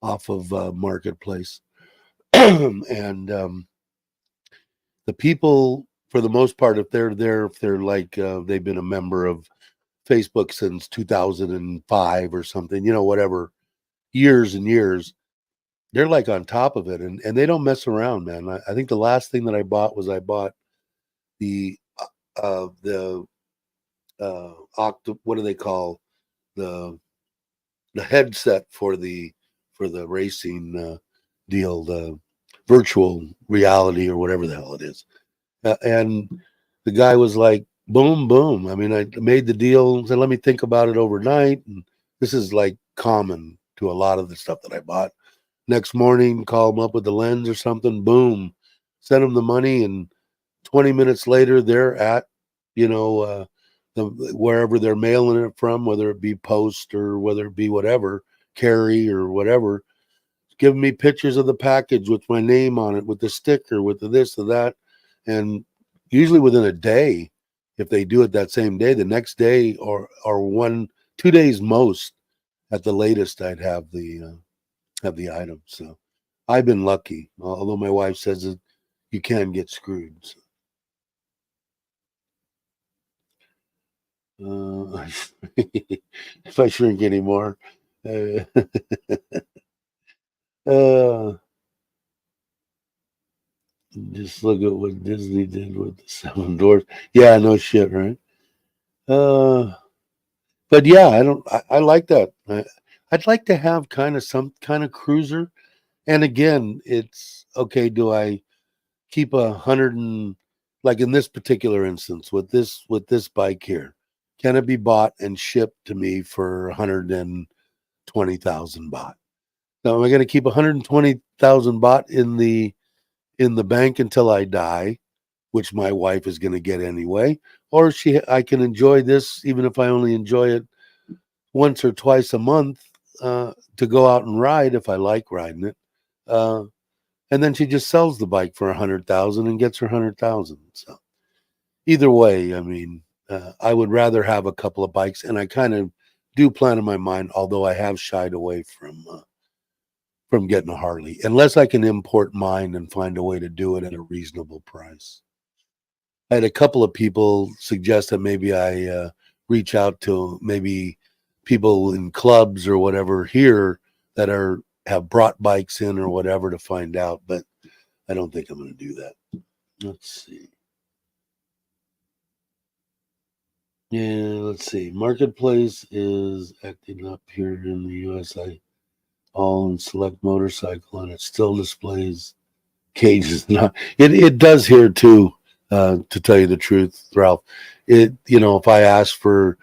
off of Marketplace, and the people, for the most part, if they're there, if they're like they've been a member of Facebook since 2005 or something, whatever, years and years, they're like on top of it, and they don't mess around, man. I think the last thing that I bought was I bought the the what do they call the headset for the racing deal, the virtual reality or whatever the hell it is. And the guy was like, boom, boom. I mean, I made the deal, said, let me think about it overnight. And this is like common to a lot of the stuff that I bought. Next morning, call him up with the lens or something, boom, send him the money. And 20 minutes later, they're at, wherever they're mailing it from, whether it be post or whether it be whatever, carry or whatever, giving me pictures of the package with my name on it, with the sticker, with the this or that. And usually within a day, if they do it that same day, the next day or 2 days most at the latest, I'd have the item. So I've been lucky, although my wife says that you can get screwed. So. If I shrink anymore. Uh, uh, just look at what Disney did with the Seven Dwarfs. Yeah, no shit, right? But yeah, I like that. I'd like to have kind of some kind of cruiser. And again, it's okay. Do I keep 100 and, like in this particular instance with this bike here, can it be bought and shipped to me for 120,000 baht? Now, am I going to keep 120,000 baht in the bank until I die, which my wife is going to get anyway, or I can enjoy this even if I only enjoy it once or twice a month, to go out and ride if I like riding it. And then she just sells the bike for 100,000 and gets her 100,000. So either way, I mean, I would rather have a couple of bikes, and I kind of do plan in my mind, although I have shied away from getting a Harley, unless I can import mine and find a way to do it at a reasonable price. I had a couple of people suggest that maybe I reach out to maybe people in clubs or whatever here that have brought bikes in or whatever to find out, but I don't think I'm going to do that. Let's see. Yeah, let's see. Marketplace is acting up here in the USA. All in select motorcycle, and it still displays cages. Not it does here too. To tell you the truth, Ralph, if I ask for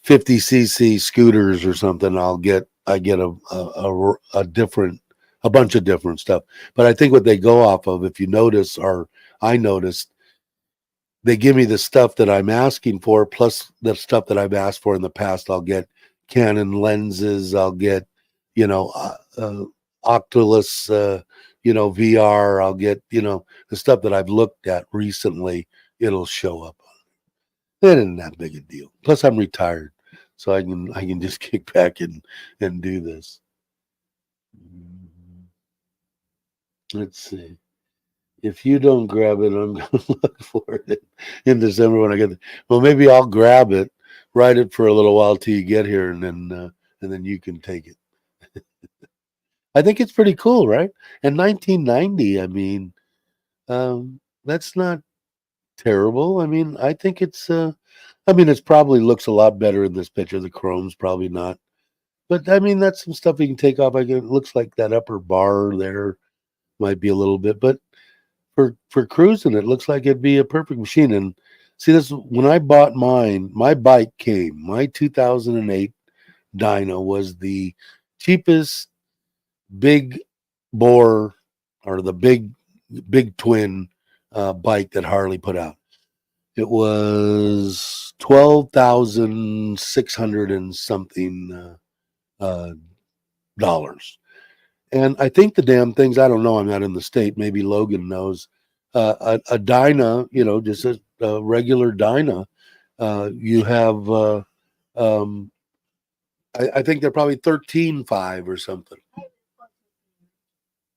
50cc scooters or something, I get a different, a bunch of different stuff. But I think what they go off of, if you notice, or I noticed, they give me the stuff that I'm asking for plus the stuff that I've asked for in the past. I'll get Canon lenses. I'll get, Oculus, VR. I'll get, the stuff that I've looked at recently. It'll show up. That isn't that big a deal. Plus, I'm retired, so I can just kick back and do this. Let's see. If you don't grab it, I'm going to look for it in December when I get it. Well, maybe I'll grab it, ride it for a little while till you get here, and then you can take it. I think it's pretty cool, right? And 1990, I mean, that's not terrible. I mean, I think it's probably looks a lot better in this picture. The chrome's probably not, but I mean, that's some stuff you can take off. It looks like that upper bar there might be a little bit, but for cruising. It looks like it'd be a perfect machine. And see, this when I bought mine, my bike came. My 2008 dyno was the cheapest big bore or the big twin bike that Harley put out. It was 12,600 and something dollars. And I think the damn things, I don't know, I'm not in the state, maybe Logan knows. A Dyna, just a regular Dyna, you have, I think they're probably 13.5 or something.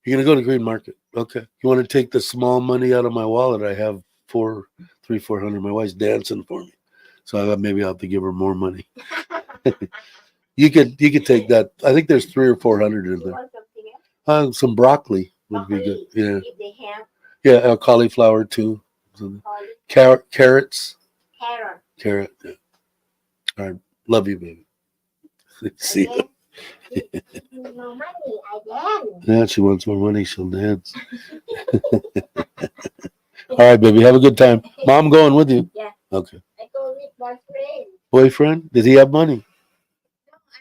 You're going to go to Green Market. Okay. You want to take the small money out of my wallet? I have 400. My wife's dancing for me. So maybe I'll have to give her more money. You could take that. I think there's 300 or 400 in there. Some broccoli would be good. Yeah. Yeah, cauliflower too. Carrots. Carrot. Yeah. All right. Love you, baby. See you. Yeah, she wants more money. She'll dance. All right, baby. Have a good time. Mom going with you? Yeah. Okay. I go with boyfriend. Boyfriend? Did he have money? No,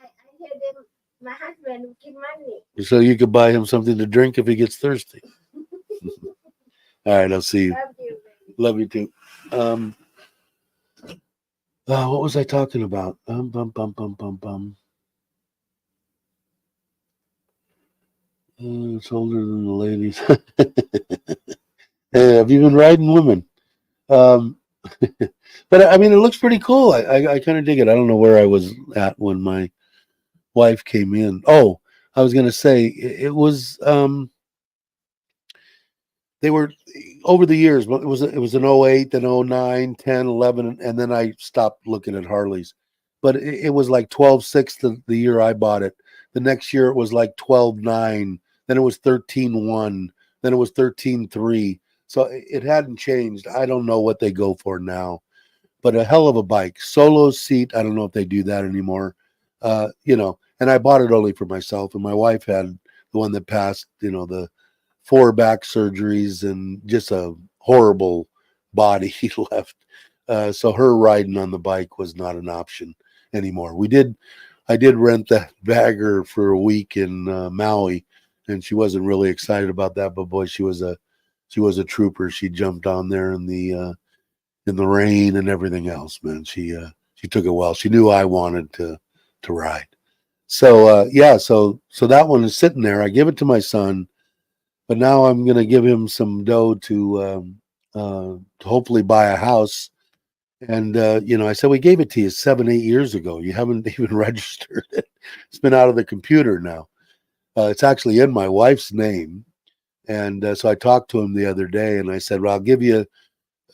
I hear them. My husband will give money. So you could buy him something to drink if he gets thirsty. All right, I'll see you. Love you, baby. Love you too. What was I talking about? It's older than the ladies. Hey, have you been riding women? But I mean, it looks pretty cool. I kind of dig it. I don't know where I was at when my wife came in. Oh, I was going to say it was. They were over the years. It was an 08, then 09, 10, 11, and then I stopped looking at Harleys. But it was like 12.6 the year I bought it. The next year it was like 12.9. Then it was 13.1. Then it was 13.3. So it hadn't changed. I don't know what they go for now, but a hell of a bike. Solo seat. I don't know if they do that anymore. And I bought it only for myself, and my wife had the one that passed, the 4 back surgeries and just a horrible body he left. So her riding on the bike was not an option anymore. I did rent that bagger for a week in Maui, and she wasn't really excited about that, but boy, she was a trooper. She jumped on there in the rain and everything else, man. She took it well. She knew I wanted to ride. So so that one is sitting there. I give it to my son, but now I'm going to give him some dough to hopefully buy a house. And I said, we gave it to you 7-8 years ago. You haven't even registered it. It's been out of the computer now. It's actually in my wife's name. And so I talked to him the other day, and I said, well, I'll give you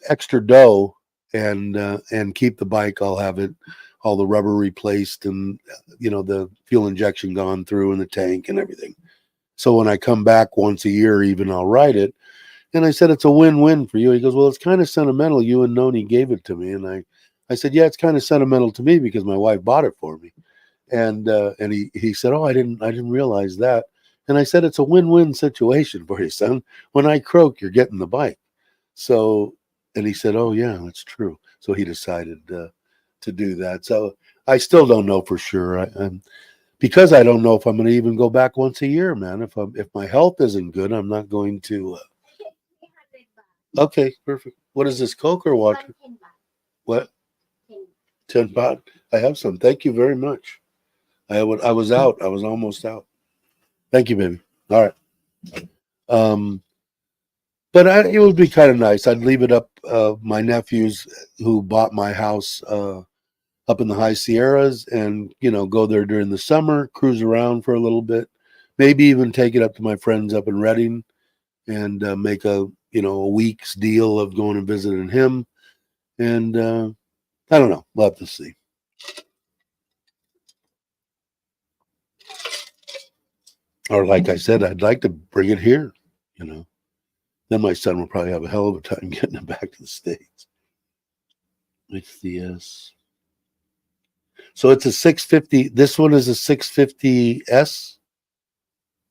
extra dough and keep the bike. I'll have it, all the rubber replaced, and the fuel injection gone through in the tank and everything. So when I come back once a year, even, I'll ride it. And I said, it's a win-win for you. He goes, well, it's kind of sentimental. You and Noni gave it to me. And I said, yeah, it's kind of sentimental to me because my wife bought it for me. And he said, oh, I didn't realize that. And I said, it's a win-win situation for you, son. When I croak, you're getting the bike. So, and he said, oh yeah, that's true. So he decided to do that. So I still don't know for sure. Because I don't know if I'm going to even go back once a year, man. If my health isn't good, I'm not going to. Okay, perfect. What is this, Coke or water? What? 10 baht. I have some. Thank you very much. I was out. I was almost out. Thank you, baby. All right. But it would be kind of nice. I'd leave it up. My nephews who bought my house up in the high Sierras, and go there during the summer, cruise around for a little bit, maybe even take it up to my friends up in Redding, and make a week's deal of going and visiting him. And I don't know. We'll have to see. Or like I said, I'd like to bring it here. Then my son will probably have a hell of a time getting it back to the States. It's the S. So it's a 650. This one is a 650S.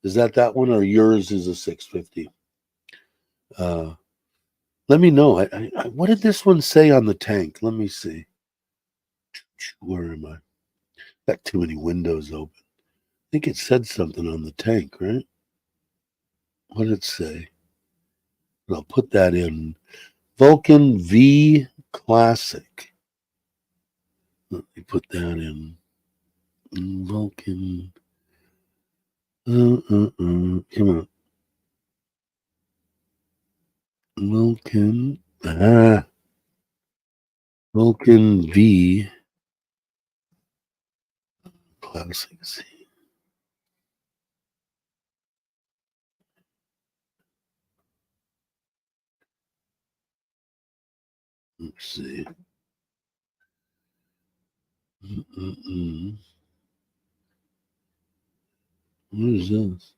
Is that one, or yours is a 650? Let me know. What did this one say on the tank? Let me see. Where am I? Got too many windows open. I think it said something on the tank, right? What did it say? I'll put that in. Vulcan V Classic. Let me put that in. Vulcan. Come on. Vulcan. Vulcan V Classic. Let's see. What is this?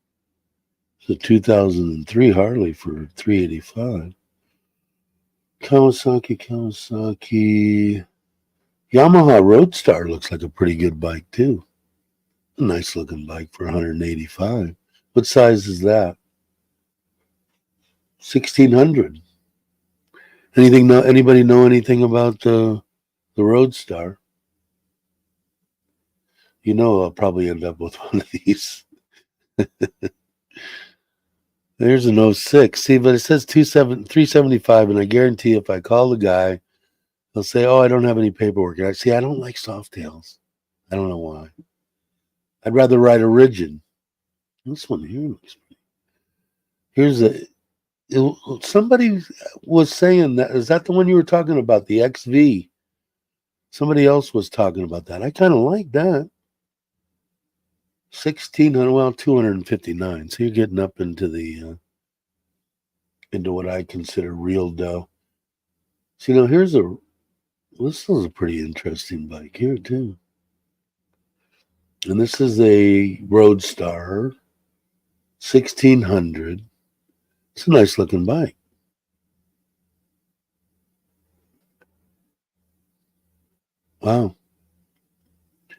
It's a 2003 Harley for $385. Kawasaki. Yamaha Roadstar looks like a pretty good bike too. A nice looking bike for $185. What size is that? 1600. Anybody know anything about the Roadstar? You know I'll probably end up with one of these. There's an 06. See, but it says 375, and I guarantee if I call the guy, he'll say, "Oh, I don't have any paperwork." And I don't like Softails. I don't know why. I'd rather ride a Rigid. This one here looks pretty. Somebody was saying that. Is that the one you were talking about? The XV. Somebody else was talking about that. I kind of like that. 1600, well, 259. So you're getting up into the into what I consider real dough. So this is a pretty interesting bike here too. And this is a Roadstar 1600. It's a nice looking bike. Wow.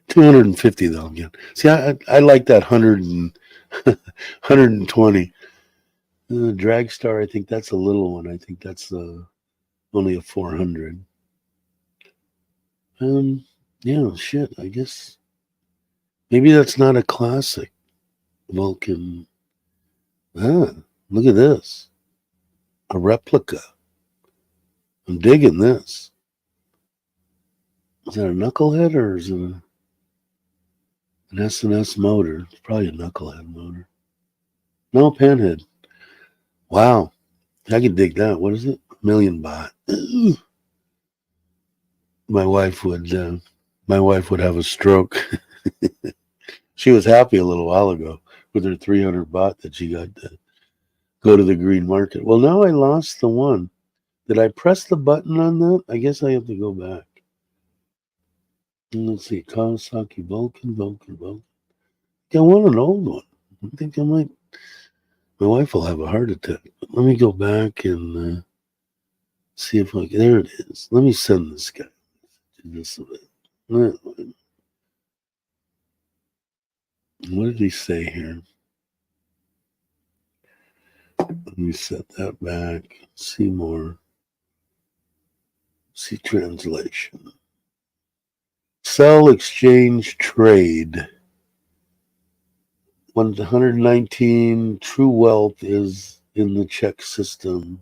250 though again. See, I like that 120. Dragstar, I think that's a little one. I think that's only a 400. Yeah, shit. I guess maybe that's not a classic Vulcan. Look at this. A replica. I'm digging this. Is that a knucklehead or is it an S&S motor? It's probably a knucklehead motor. No, panhead. Wow. I can dig that. What is it? $1,000,000 baht. My wife would have a stroke. She was happy a little while ago with her 300 baht that she got to go to the green market. Well, now I lost the one. Did I press the button on that? I guess I have to go back. Let's see. Kawasaki Vulcan. I want an old one. I think my wife will have a heart attack. But let me go back and see if I can. There it is. Let me send this guy. What did he say here? Let me set that back. See more. See translation. Sell, exchange, trade. 119 true wealth is in the check system.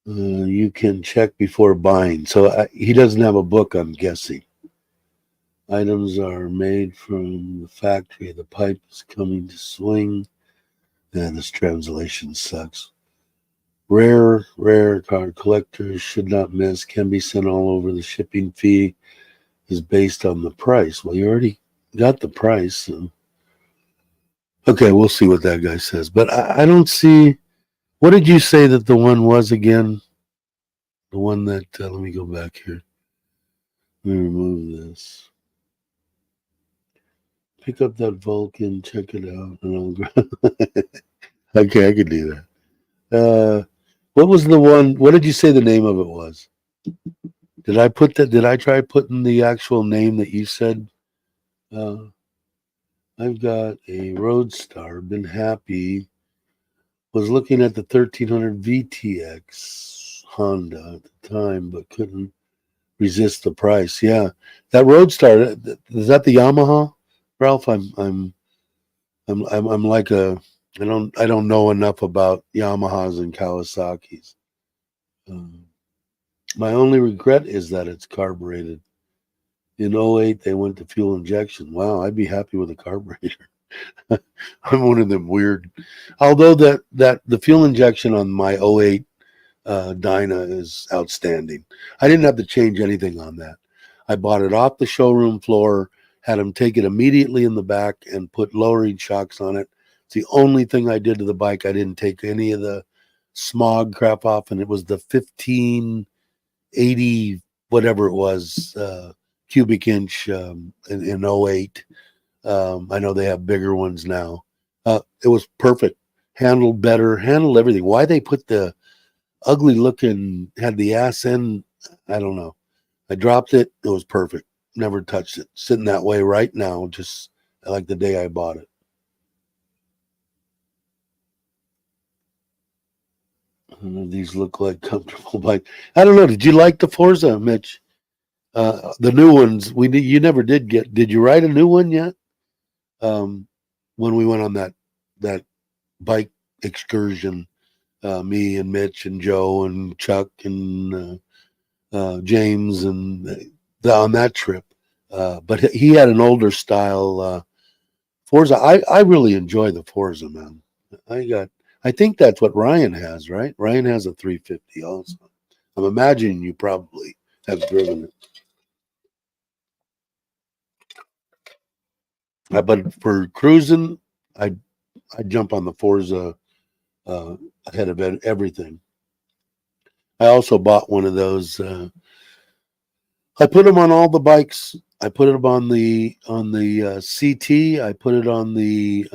You can check before buying. So he doesn't have a book, I'm guessing. Items are made from the factory. The pipe is coming to swing. This translation sucks. Rare card collectors should not miss. Can be sent all over. The shipping fee is based on the price. Well, you already got the price. So. Okay, we'll see what that guy says. But I don't see. What did you say that the one was again? The one that, let me go back here. Let me remove this. Pick up that Vulcan, check it out, and I'll grab. Okay, I could do that. What was the one? What did you say the name of it was? Did I put that? Did I try putting the actual name that you said? I've got a Roadstar. Been happy Was looking at the 1300 VTX Honda at the time, but couldn't resist the price. Yeah, that Roadstar, is that the Yamaha, Ralph? I'm like I don't know enough about Yamahas and Kawasaki's. My only regret is that it's carbureted. In '08, they went to fuel injection. Wow, I'd be happy with a carburetor. I'm one of them weird. Although that the fuel injection on my '08 Dyna is outstanding. I didn't have to change anything on that. I bought it off the showroom floor, had them take it immediately in the back and put lowering shocks on it. It's the only thing I did to the bike. I didn't take any of the smog crap off, and it was the 1580 whatever it was cubic inch in '08. I know they have bigger ones now. It was perfect. Handled better, handled everything. Why they put the ugly looking, had the ass end, I don't know. I dropped it. It was perfect. Never touched it. Sitting that way right now, just like the day I bought it. These look like comfortable bike. I don't know. Did you like the Forza, Mitch? The new ones. You never did get. Did you ride a new one yet? When we went on that bike excursion, me and Mitch and Joe and Chuck and James and on that trip. But he had an older style Forza. I really enjoy the Forza, man. I think that's what Ryan has, right? Ryan has a 350 also. I'm imagining you probably have driven it. But for cruising, I jump on the Forza ahead of everything. I also bought one of those. I put them on all the bikes. I put it on the CT. I put it on the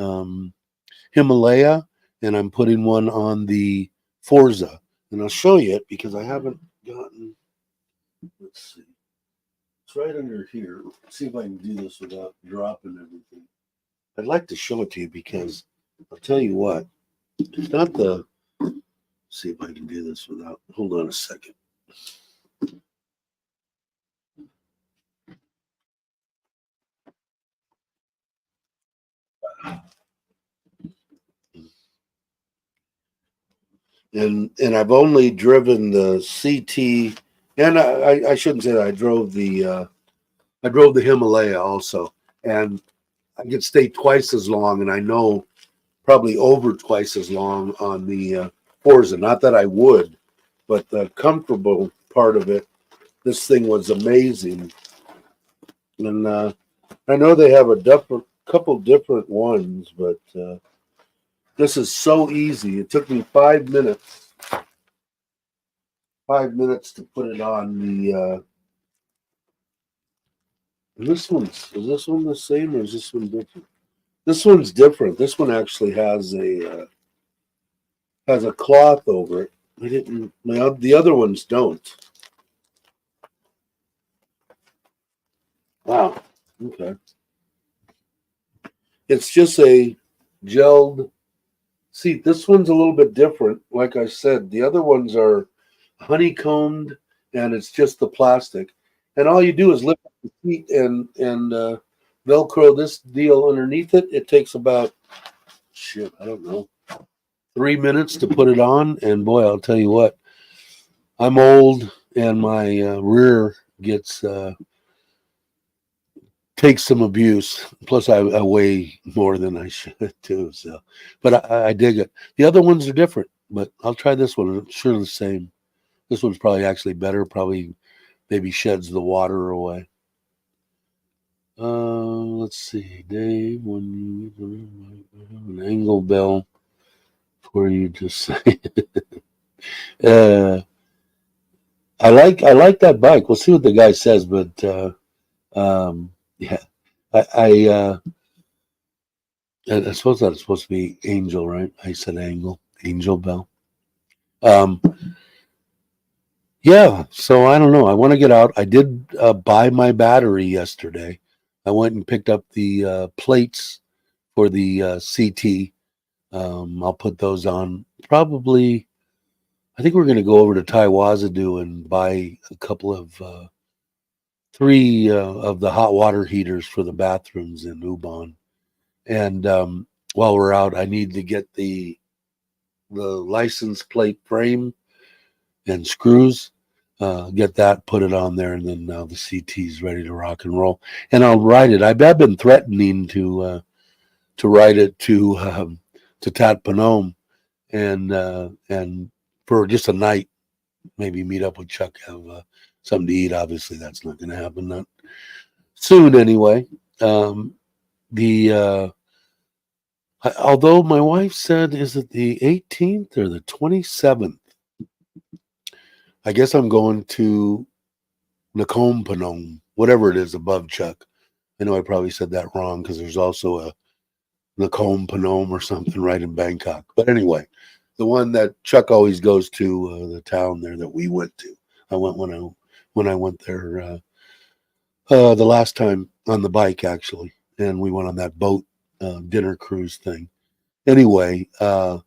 Himalaya, and I'm putting one on the Forza. And I'll show you it because I haven't gotten. Let's see. It's right under here. Let's see if I can do this without dropping everything. I'd like to show it to you because I'll tell you what. It's not the. Let's see if I can do this without. Hold on a second. And I've only driven the CT, and I shouldn't say that. I drove the Himalaya also, and I could stay twice as long, and I know probably over twice as long on the Forza. Not that I would, but the comfortable part of it, this thing was amazing. And I know they have a couple different ones, but this is so easy. It took me 5 minutes. 5 minutes to put it on the. Is this one the same or is this one different? This one's different. This one actually has a cloth over it. I didn't. The other ones don't. Wow. Okay. It's just a gelled seat. This one's a little bit different. Like I said, the other ones are honeycombed, and it's just the plastic. And all you do is lift up the seat and Velcro this deal underneath it. It takes about I don't know, 3 minutes to put it on. And boy, I'll tell you what, I'm old, and my rear takes some abuse. Plus, I weigh more than I should too. So, but I dig it. The other ones are different, but I'll try this one. I'm sure the same. This one's probably actually better. Probably maybe sheds the water away. Let's see, Dave. When you an angle bell for you to say. I like that bike. We'll see what the guy says, but yeah, I suppose that's supposed to be angel, right? I said angel bell. Yeah. So I don't know. I want to get out. I did buy my battery yesterday. I went and picked up the plates for the CT. I'll put those on probably, I think we're going to go over to Taiwazadu and buy a couple of three of the hot water heaters for the bathrooms in Ubon. And while we're out, I need to get the license plate frame and screws. Get that, put it on there, and then now the CT's ready to rock and roll. And I'll ride it. I've been threatening to ride it to Tatpanome and for just a night, maybe meet up with Chuck, have something to eat. Obviously, that's not going to happen not soon anyway. Um, the although my wife said, is it the 18th or the 27th? I guess I'm going to Nakhon Phanom, whatever it is above Chuck. I know I probably said that wrong because there's also a Nakhon Phanom or something right in Bangkok. But anyway, the one that Chuck always goes to, the town there that we went to. I went when I went there the last time on the bike actually, and we went on that boat dinner cruise thing. Anyway, I'm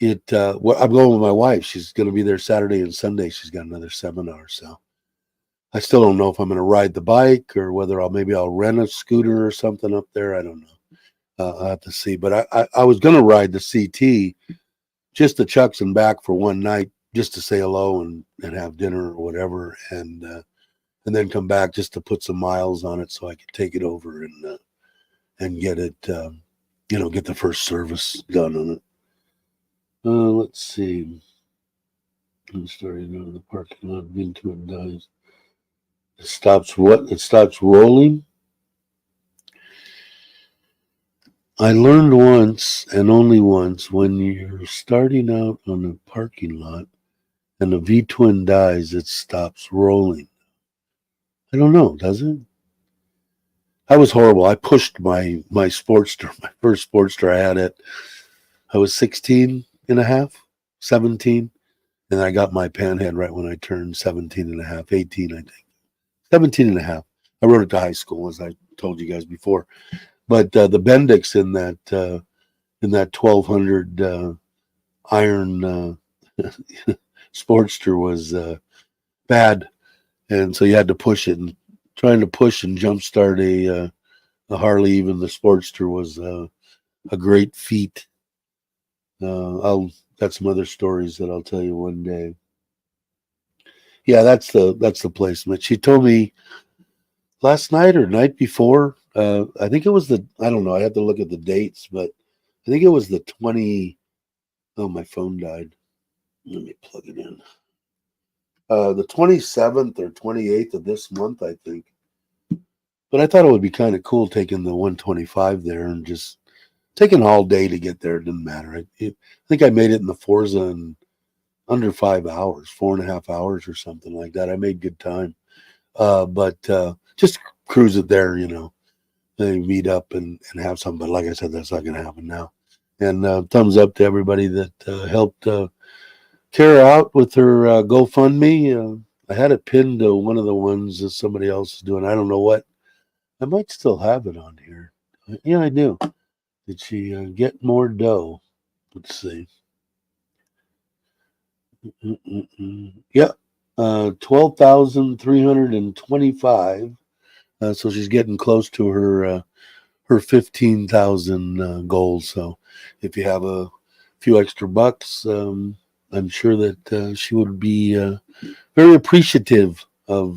going with my wife. She's going to be there Saturday and Sunday. She's got another seminar, so I still don't know if I'm going to ride the bike or whether I'll rent a scooter or something up there. I don't know. I'll have to see. But I was going to ride the CT just to Chuck's and back for one night, just to say hello and have dinner or whatever, and then come back just to put some miles on it so I could take it over and get it, get the first service done on it. Let's see. I'm starting to go to the parking lot. Into it dies. It stops what? It stops rolling. I learned once and only once when you're starting out on a parking lot and the V twin dies, it stops rolling. I don't know, does it? I was horrible. I pushed my Sportster, my first Sportster I had it. I was 16 and a half, 17, and I got my panhead right when I turned 17 and a half, 18, I think. 17 and a half. I rode it to high school, as I told you guys before. But the Bendix in that 1200 iron Sportster was bad, and so you had to push it. And trying to push and jumpstart a Harley, even the Sportster, was a great Feat. I'll got some other stories that I'll tell you one day. Yeah, that's the placement. She told me last night or night before. I think it was I don't know. I had to look at the dates, but I think it was the 20. Oh, my phone died. Let me plug it in. The 27th or 28th of this month, I think. But I thought it would be kind of cool taking the 125 there and just taking all day to get there. It didn't matter. I think I made it in the Forza in under 5 hours, 4.5 hours or something like that. I made good time. But just cruise it there, They meet up and have something. But like I said, that's not going to happen now. And thumbs up to everybody that helped Kara out with her GoFundMe. I had it pinned to one of the ones that somebody else is doing. I don't know what. I might still have it on here. Yeah, I do. Did she get more dough? Let's see. Yeah, 12,325. So she's getting close to her 15,000 goal. So if you have a few extra bucks, I'm sure that she would be very appreciative of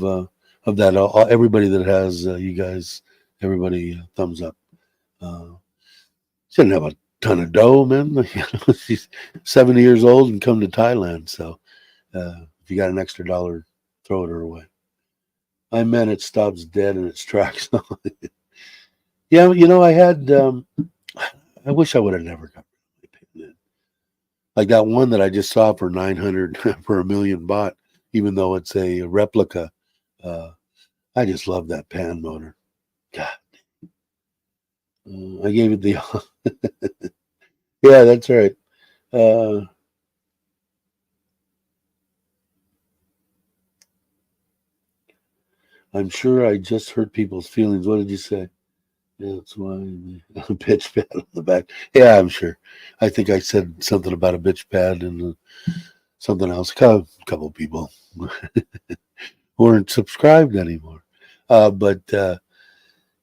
that. Everybody that has you guys, everybody thumbs up. She didn't have a ton of dough, man. She's 70 years old and come to Thailand. So if you got an extra dollar, throw it her way. I meant it stops dead in its tracks. Yeah, I had. I wish I would have never got it. Like that one that I just saw for 900 for a million baht, even though it's a replica. I just love that pan motor. God, I gave it the. Yeah, that's right. Uh, I'm sure I just hurt people's feelings. What did you say? Yeah, that's why a bitch pad on the back. Yeah, I'm sure. I think I said something about a bitch pad and something else. Couple people weren't subscribed anymore. But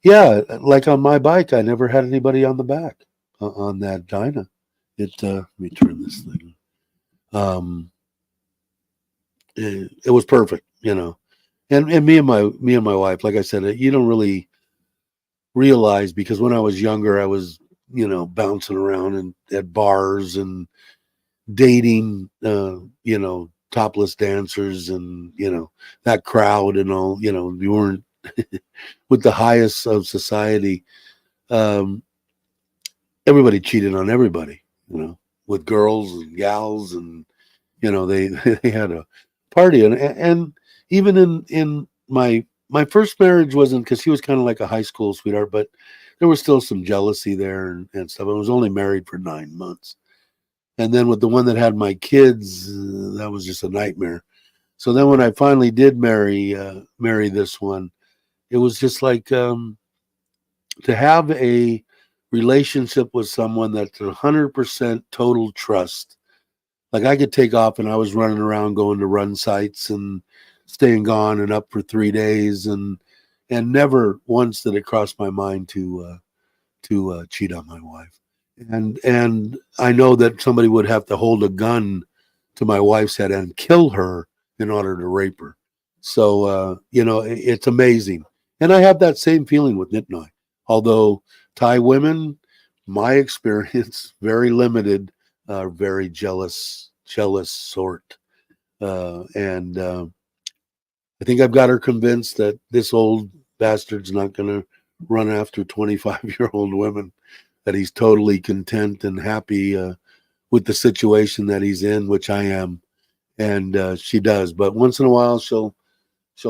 yeah, like on my bike, I never had anybody on the back on that Dyna. Let me turn this thing. Um, it was perfect, you know. And me and my wife, like I said, you don't really realize because when I was younger, I was bouncing around and at bars and dating, topless dancers and that crowd and all. We weren't with the highest of society. Um, Everybody cheated on everybody, with girls and gals, and they they had a party, and even in my first marriage wasn't because he was kind of like a high school sweetheart, but there was still some jealousy there and stuff. I was only married for 9 months, and then with the one that had my kids, that was just a nightmare. So then when I finally did marry this one, it was just like to have a relationship with someone that's 100% total trust. Like I could take off and I was running around going to run sites and staying gone and up for 3 days and never once did it cross my mind to cheat on my wife. And I know that somebody would have to hold a gun to my wife's head and kill her in order to rape her. So it's amazing, and I have that same feeling with Nitnoy. Although Thai women, my experience very limited, very jealous sort, and I think I've got her convinced that this old bastard's not going to run after 25-year-old women. That he's totally content and happy with the situation that he's in, which I am, and she does. But once in a while, she'll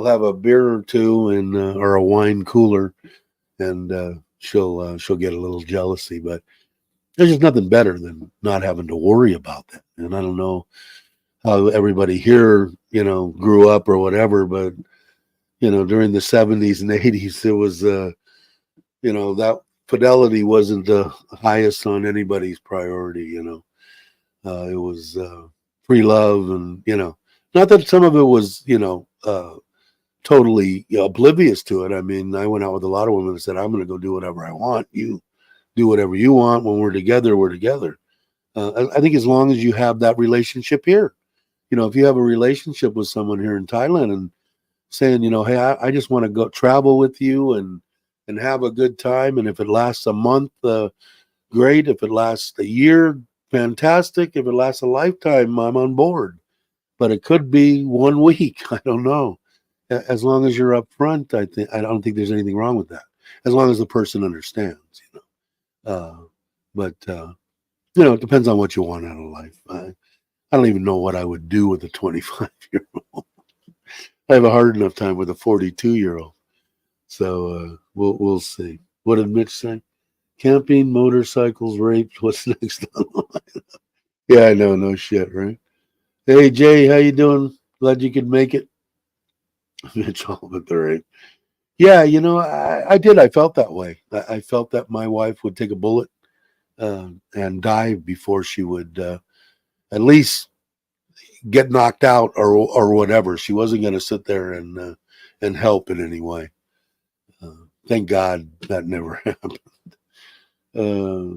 have a beer or two and or a wine cooler, and she'll get a little jealousy. But there's just nothing better than not having to worry about that. And I don't know how everybody here, grew up or whatever, but during the 70s and 80s, it was that fidelity wasn't the highest on anybody's priority. It was free love, and not that some of it was totally oblivious to it. I mean, I went out with a lot of women and said, I'm going to go do whatever I want. You do whatever you want. When we're together, we're together. I think as long as you have that relationship here, if you have a relationship with someone here in Thailand and saying, hey, I just want to go travel with you and have a good time. And if it lasts a month, great. If it lasts a year, fantastic. If it lasts a lifetime, I'm on board. But it could be 1 week. I don't know. As long as you're upfront, I don't think there's anything wrong with that. As long as the person understands. Uh, but it depends on what you want out of life. I don't even know what I would do with a 25-year-old. I have a hard enough time with a 42-year-old. So we'll see. What did Mitch say? Camping, motorcycles, rapes. What's next on the line? Yeah, I know, no shit, right? Hey Jay, how you doing? Glad you could make it. Mitch, all but the rape. Yeah, I did. I felt that way. I felt that my wife would take a bullet and die before she would at least get knocked out or whatever. She wasn't going to sit there and help in any way. Thank God that never happened. Uh,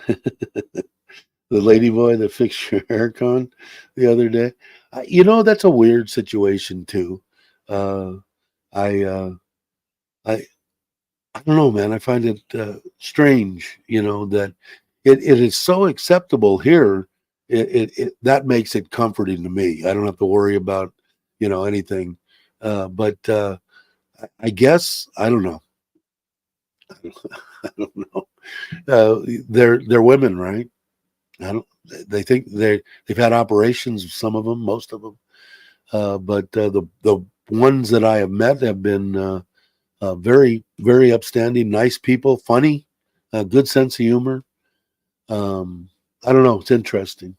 the lady boy that fixed your aircon the other day. That's a weird situation too. Uh, I, uh, I I don't know, man. I find it strange, that it is so acceptable here. That makes it comforting to me. I don't have to worry about anything. But I guess I don't know. I don't know. They're women, right? I don't. They think they've had operations. Some of them, most of them. But the ones that I have met have been very very upstanding, nice people, funny, good sense of humor. Um, I don't know. It's interesting.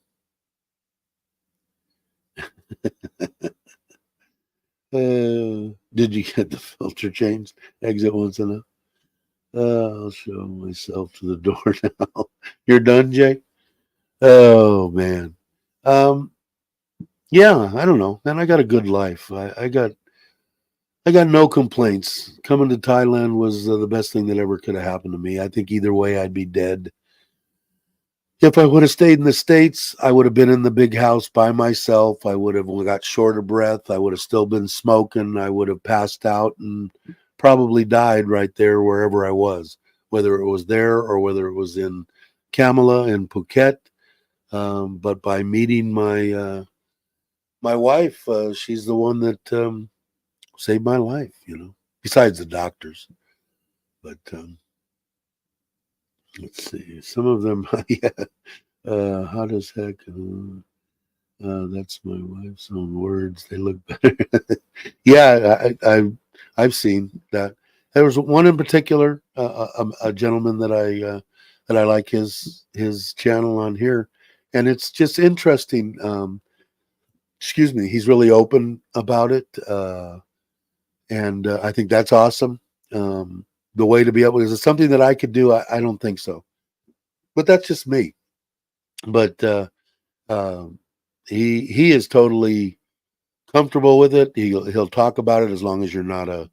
Did you get the filter changed? Exit once enough. I'll show myself to the door now. You're done, Jay? Oh man. Um, yeah, I don't know. Man, I got a good life. I got no complaints. Coming to Thailand was the best thing that ever could have happened to me. I think either way I'd be dead. If I would have stayed in the States, I would have been in the big house by myself. I would have got short of breath. I would have still been smoking. I would have passed out and probably died right there wherever I was, whether it was there or whether it was in Kamala in Phuket. But by meeting my wife, she's the one that saved my life, besides the doctors. But let's see. Some of them, yeah. Hot as heck. That's my wife's own words. They look better. Yeah, I've seen that. There was one in particular, a gentleman that I like his channel on here, and it's just interesting. Excuse me, he's really open about it, and I think that's awesome. The way to be able, is it something that I could do? I don't think so, but that's just me. But um, he is totally comfortable with it. He'll talk about it as long as you're not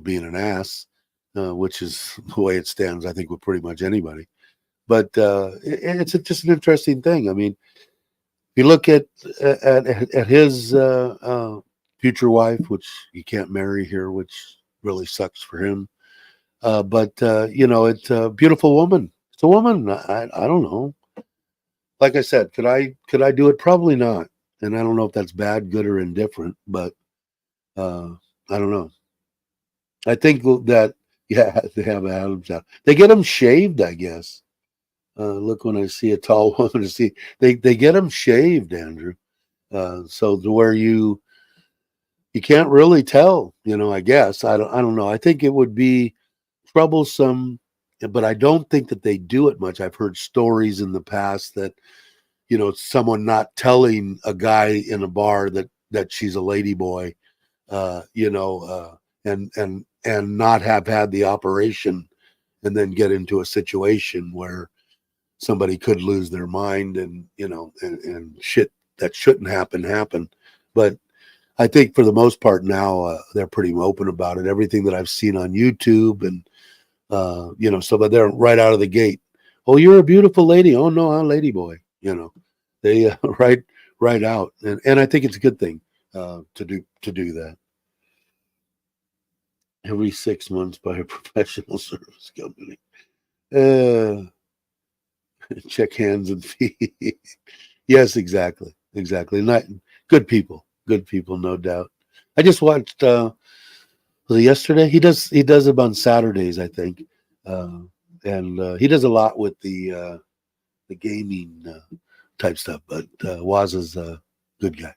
being an ass, which is the way it stands. I think with pretty much anybody. But it's just an interesting thing. I mean, if you look at his future wife, which you can't marry here, which really sucks for him. But it's a beautiful woman. It's a woman. I don't know. Like I said, could I do it? Probably not. And I don't know if that's bad, good, or indifferent. But uh, I don't know. I think that yeah, they have Adams out. They get them shaved, I guess. Look, when I see a tall woman, to see they get them shaved, Andrew. So to where you can't really tell. I guess I don't know. I think it would be troublesome, but I don't think that they do it much. I've heard stories in the past that someone not telling a guy in a bar that she's a lady boy, and not have had the operation, and then get into a situation where somebody could lose their mind, and and shit that shouldn't happen. But I think for the most part now, they're pretty open about it. Everything that I've seen on YouTube, and so that they're right out of the gate. Oh, you're a beautiful lady. Oh no, I'm a lady boy. They right out, and I think it's a good thing to do that every 6 months by a professional service company. Uh, Check hands and feet. Yes, exactly. Not good people, no doubt. I just watched. Was it yesterday? He does it on Saturdays, I think, uh, and he does a lot with the gaming type stuff. But Waz is a good guy.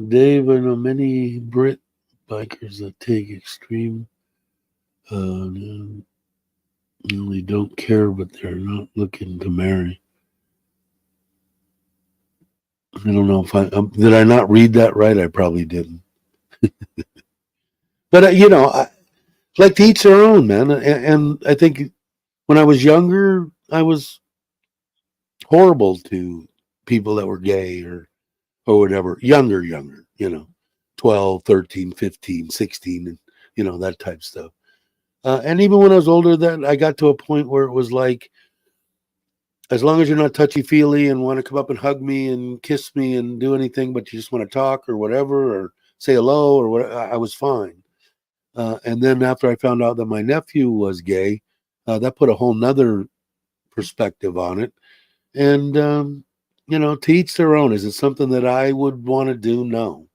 Dave, I know many Brit bikers that take extreme. Really don't care, but they're not looking to marry. I don't know if did I not read that right. I probably didn't. But I like to each their own, man. And I think when I was younger, I was horrible to people that were gay or whatever. Younger, 12, 13, 15, 16, and that type stuff. And even when I was older, then I got to a point where it was like, as long as you're not touchy feely and want to come up and hug me and kiss me and do anything, but you just want to talk or whatever, or say hello or what, I was fine. And then after I found out that my nephew was gay, that put a whole nother perspective on it. And, to each their own. Is it something that I would want to do? No.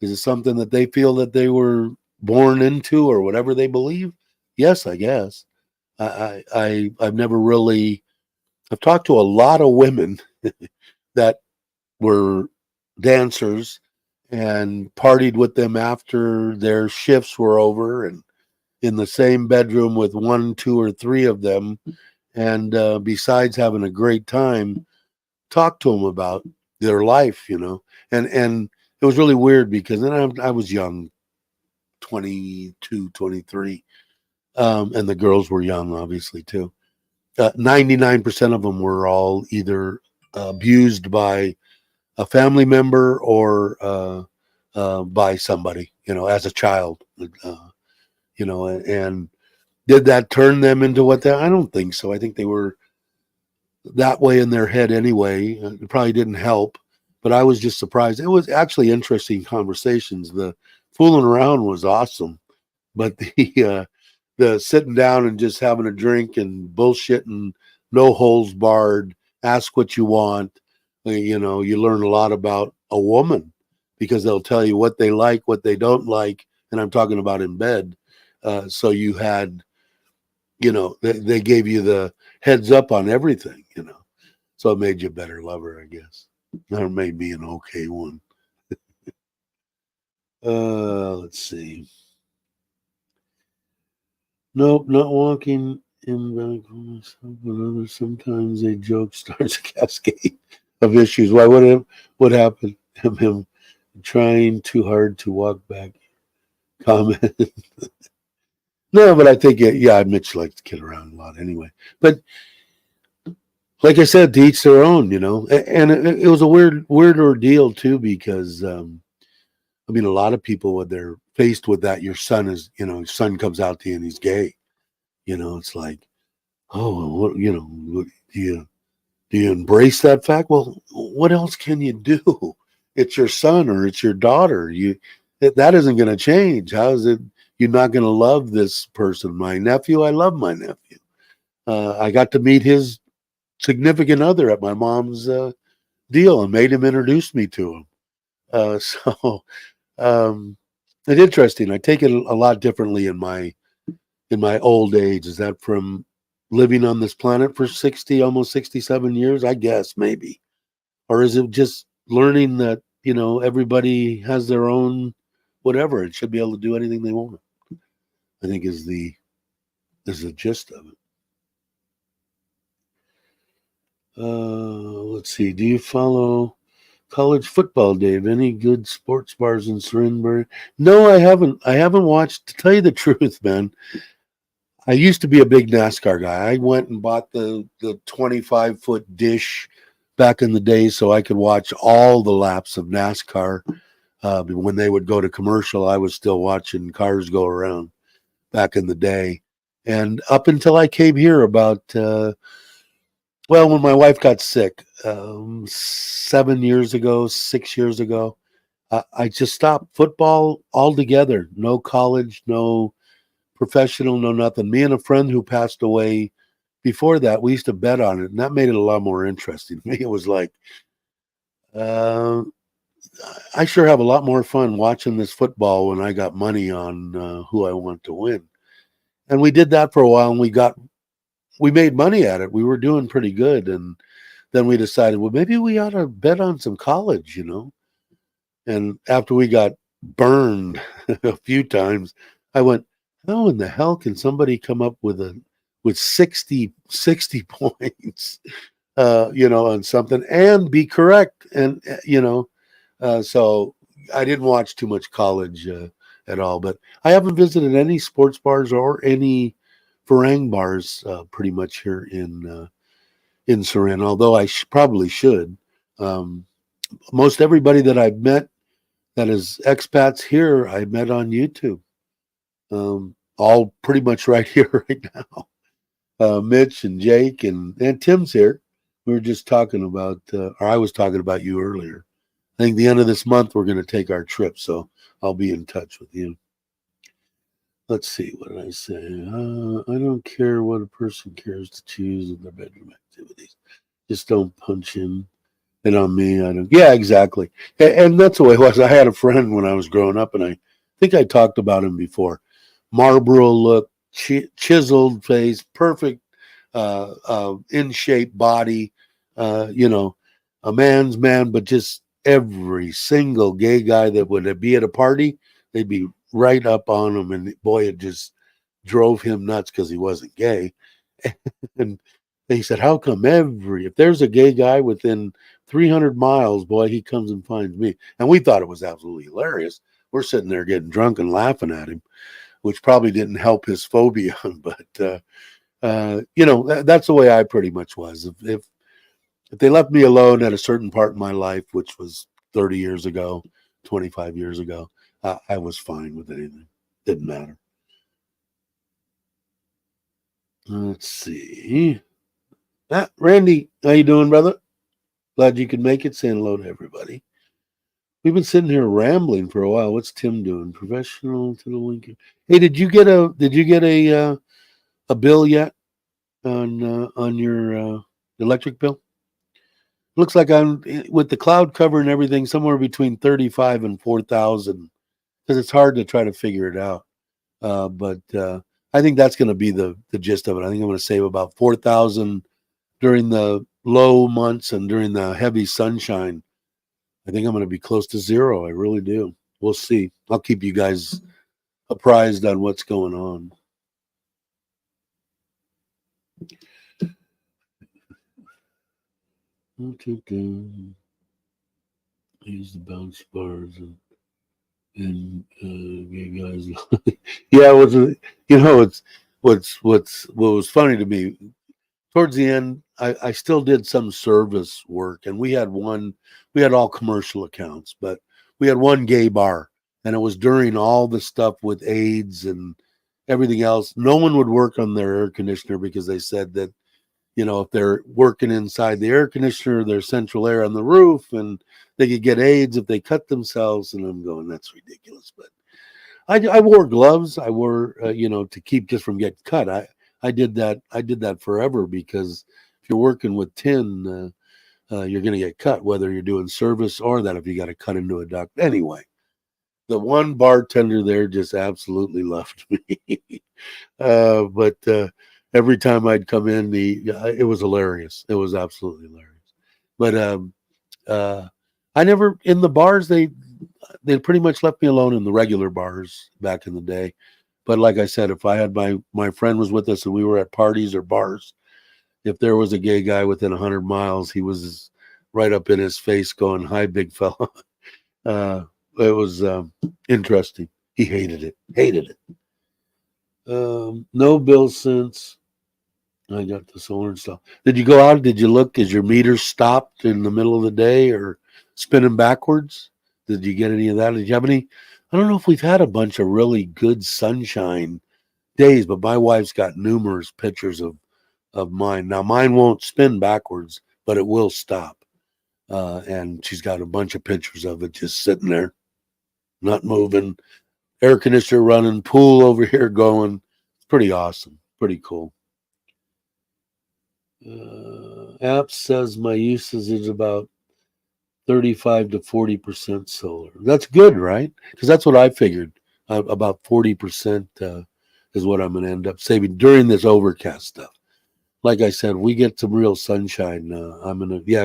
Is it something that they feel that they were born into or whatever they believe? Yes, I guess. I've never really. I've talked to a lot of women that were dancers and partied with them after their shifts were over, and in the same bedroom with one, two, or three of them. And besides having a great time, talk to them about their life, and it was really weird because then I was young, 22, 23, and the girls were young, obviously too. 99% of them were all either abused by a family member or by somebody, as a child, and did that turn them into what they? I don't think so. I think they were that way in their head anyway. It probably didn't help, but I was just surprised. It was actually interesting conversations. The fooling around was awesome, but the sitting down and just having a drink and bullshitting, no holes barred, ask what you want. You learn a lot about a woman because they'll tell you what they like, what they don't like, and I'm talking about in bed. So you had, they gave you the heads up on everything. So it made you a better lover, I guess. Or made me an okay one. Let's see. Nope, not walking in back on myself, but others. Sometimes a joke starts a cascade of issues. Why? What happened? Him trying too hard to walk back. Comment. No, but I think yeah, Mitch likes to kid around a lot anyway. But like I said, to each their own. And it was a weird ordeal too because I mean, a lot of people when they're faced with that, your son comes out to you and he's gay. It's like, oh, do you embrace that fact? Well, what else can you do? It's your son or it's your daughter. That isn't going to change. How is it you're not going to love this person? My nephew, I love my nephew. I got to meet his significant other at my mom's deal and made him introduce me to him. So it's interesting. I take it a lot differently in my old age. Is that from living on this planet for 60, almost 67 years? I guess maybe. Or is it just learning that, everybody has their own whatever and should be able to do anything they want? I think is the gist of it. Let's see. Do you follow college football, Dave? Any good sports bars in Surinburg? No, I haven't. I haven't watched. To tell you the truth, man, I used to be a big NASCAR guy. I went and bought the 25-foot dish back in the day so I could watch all the laps of NASCAR. When they would go to commercial, I was still watching cars go around back in the day. And up until I came here about, when my wife got sick 7 years ago, 6 years ago, I just stopped football altogether. No college, no professional, no nothing. Me and a friend who passed away before that, we used to bet on it, and that made it a lot more interesting to me. It was like, uh, I sure have a lot more fun watching this football when I got money on who I want to win. And we did that for a while, and we made money at it. We were doing pretty good, and then we decided, well, maybe we ought to bet on some college. And after we got burned a few times, I went, how in the hell can somebody come up with 60 points, on something and be correct? And, so I didn't watch too much college at all, but I haven't visited any sports bars or any Farang bars pretty much here in Surin, although I probably should. Most everybody that I've met that is expats here, I met on YouTube. All pretty much right here, right now. Mitch and Jake and Tim's here. We were just talking about, or I was talking about you earlier. I think the end of this month we're going to take our trip, so I'll be in touch with you. Let's see, what did I say? I don't care what a person cares to choose in their bedroom activities. Just don't punch in. And on me, I don't. Yeah, exactly. And that's the way it was. I had a friend when I was growing up, and I think I talked about him before. Marlboro look, chiseled face, perfect, in shape body. A man's man, but just every single gay guy that would be at a party, they'd be right up on him, and boy, it just drove him nuts because he wasn't gay. And he said, "How come if there's a gay guy within 300 miles, boy, he comes and finds me. And we thought it was absolutely hilarious. We're sitting there getting drunk and laughing at him, which probably didn't help his phobia. But, that's the way I pretty much was. If they left me alone at a certain part in my life, which was 30 years ago, 25 years ago, I was fine with anything. Didn't matter. Let's see. Randy, how you doing, brother? Glad you could make it. Saying hello to everybody. We've been sitting here rambling for a while. What's Tim doing? Professional to the link. Hey, did you get a bill yet on your electric bill? Looks like I'm with the cloud cover and everything somewhere between 35 and 4,000 because it's hard to try to figure it out. But I think that's going to be the gist of it. I think I'm going to save about 4,000 during the low months and during the heavy sunshine. I think I'm going to be close to zero. I really do. We'll see. I'll keep you guys apprised on what's going on. Use the bounce bars and guys. Yeah, what was funny to me towards the end. I still did some service work, and we had all commercial accounts, but we had one gay bar, and it was during all the stuff with AIDS and everything else. No one would work on their air conditioner because they said that, if they're working inside the air conditioner, there's central air on the roof, and they could get AIDS if they cut themselves. And I'm going, that's ridiculous. But I wore gloves. I wore, to keep just from getting cut. I did that. I did that forever because if you're working with tin, you're going to get cut, whether you're doing service or that if you got to cut into a duct. Anyway, the one bartender there just absolutely loved me. But every time I'd come in, it was hilarious. It was absolutely hilarious. But I never in the bars. They pretty much left me alone in the regular bars back in the day. But like I said, if I had my friend was with us and we were at parties or bars, if there was a gay guy within 100 miles, he was right up in his face going, "Hi, big fella." It was interesting. He hated it. Hated it. No bill since I got the solar stuff. Did you go out? Did you look? Is your meter stopped in the middle of the day or spinning backwards? Did you get any of that? Did you have any? I don't know if we've had a bunch of really good sunshine days, but my wife's got numerous pictures of mine. Now mine won't spin backwards, but it will stop. And she's got a bunch of pictures of it just sitting there, not moving. Air conditioner running, pool over here going. It's pretty awesome. Pretty cool. App says my usage is about 35 to 40% solar. That's good, right? Because that's what I figured. About 40% is what I'm going to end up saving during this overcast stuff. Like I said, we get some real sunshine.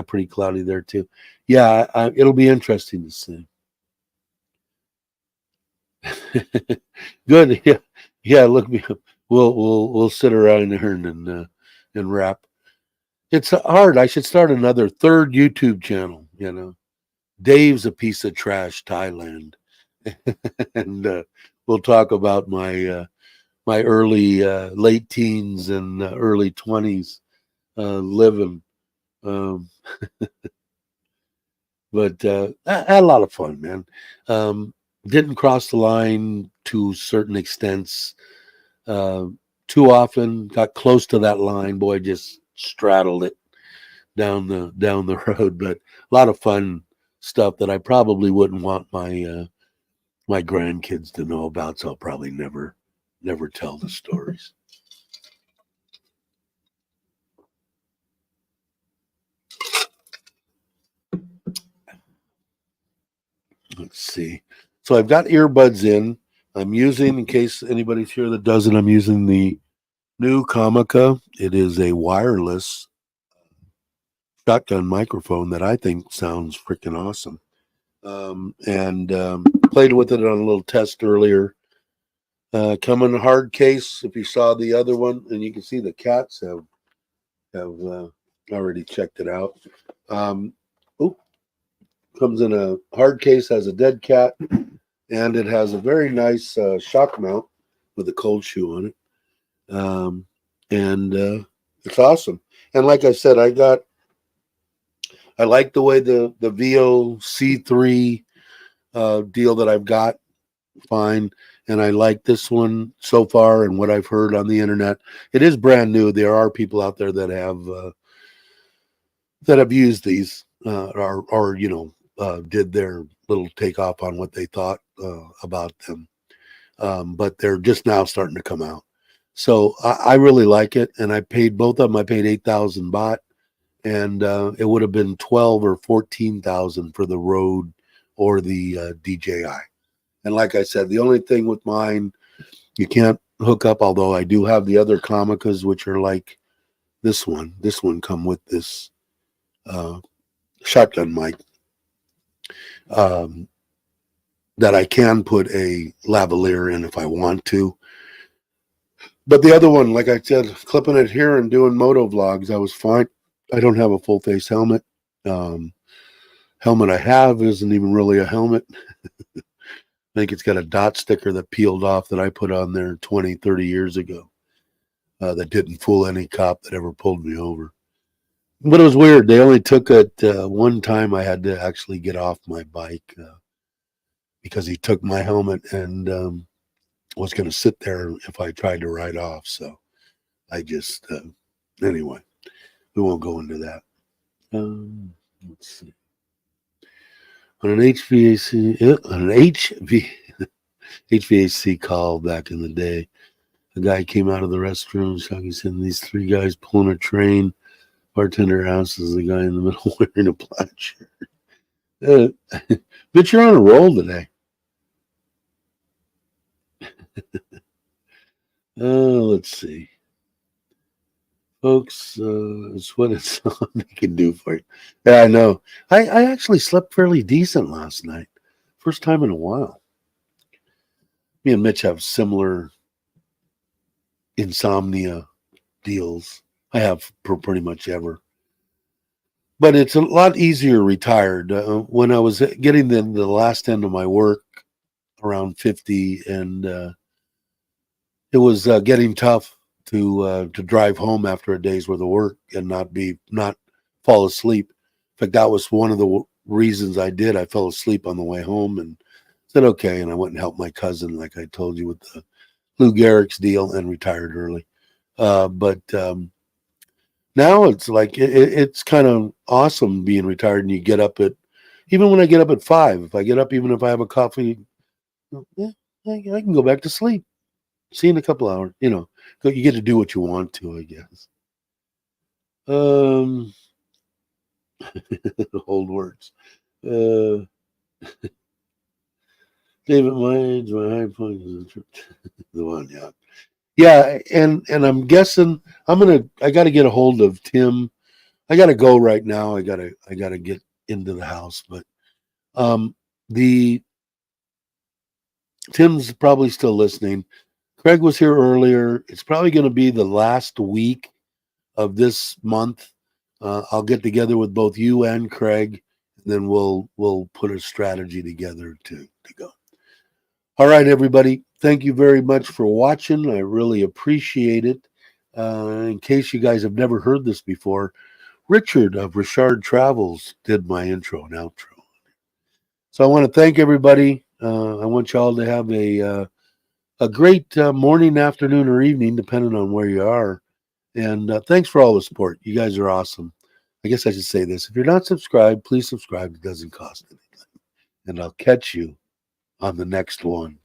Pretty cloudy there too. Yeah, it'll be interesting to see. Good. Yeah. Look, we'll sit around here and rap. It's hard. I should start another third YouTube channel. Dave's a piece of trash, Thailand, and we'll talk about my early late teens and early 20s living. Um, but I had a lot of fun, man. Didn't cross the line to certain extents too often. Got close to that line, boy, just straddled it down the road. But a lot of fun stuff that I probably wouldn't want my grandkids to know about, so I'll probably never tell the stories. Let's see. So I've got earbuds in. I'm using, in case anybody's here that doesn't, I'm using the new Comica. It is a wireless shotgun microphone that I think sounds freaking awesome. And played with it on a little test earlier. Come in a hard case. If you saw the other one, and you can see the cats have already checked it out. Comes in a hard case, has a dead cat, and it has a very nice shock mount with a cold shoe on it. And it's awesome. And like I said, I like the way the VO C3 deal that I've got. Fine. And I like this one so far, and what I've heard on the internet. It is brand new. There are people out there that have used these or did their little takeoff on what they thought about them. But they're just now starting to come out. So I really like it, and I paid both of them. I paid 8,000 baht, and it would have been 12 or 14,000 for the Rode or the DJI. And like I said, the only thing with mine, you can't hook up, although I do have the other Kamicas, which are like this one. This one come with this shotgun mic that I can put a lavalier in if I want to. But the other one, like I said, clipping it here and doing moto vlogs, I was fine. I don't have a full face helmet. Helmet I have isn't even really a helmet. I think it's got a dot sticker that peeled off that I put on there 20, 30 years ago that didn't fool any cop that ever pulled me over. But it was weird. They only took it one time. I had to actually get off my bike because he took my helmet and was going to sit there if I tried to ride off. So I just, anyway, we won't go into that. Let's see. On an HVAC call back in the day, a guy came out of the restroom. He said, "These three guys pulling a train. Bartender asks the guy in the middle wearing a plaid shirt." But you're on a roll today. Let's see. Folks, it's what it's they can do for you. Yeah, I know. I actually slept fairly decent last night. First time in a while. Me and Mitch have similar insomnia deals. I have pretty much ever. But it's a lot easier retired. When I was getting the last end of my work around 50, and it was getting tough to drive home after a day's worth of work and not fall asleep. In fact, that was one of the reasons I did. I fell asleep on the way home and said, okay. And I went and helped my cousin, like I told you, with the Lou Gehrig's deal, and retired early. But now it's like, it's kind of awesome being retired, and you get up even when I get up at 5, if I get up, even if I have a coffee, yeah, I can go back to sleep. See you in a couple hours, you get to do what you want to, I guess. Old words. David, my age, my high point is the one, yeah. Yeah, and I'm guessing I gotta get a hold of Tim. I gotta go right now. I gotta get into the house, but Tim's probably still listening. Craig was here earlier. It's probably going to be the last week of this month. I'll get together with both you and Craig, and then we'll put a strategy together to go. All right, everybody. Thank you very much for watching. I really appreciate it. In case you guys have never heard this before, Richard of Richard Travels did my intro and outro. So I want to thank everybody. I want y'all to have a great morning, afternoon, or evening, depending on where you are. And thanks for all the support. You guys are awesome. I guess I should say this. If you're not subscribed, please subscribe. It doesn't cost anything. And I'll catch you on the next one.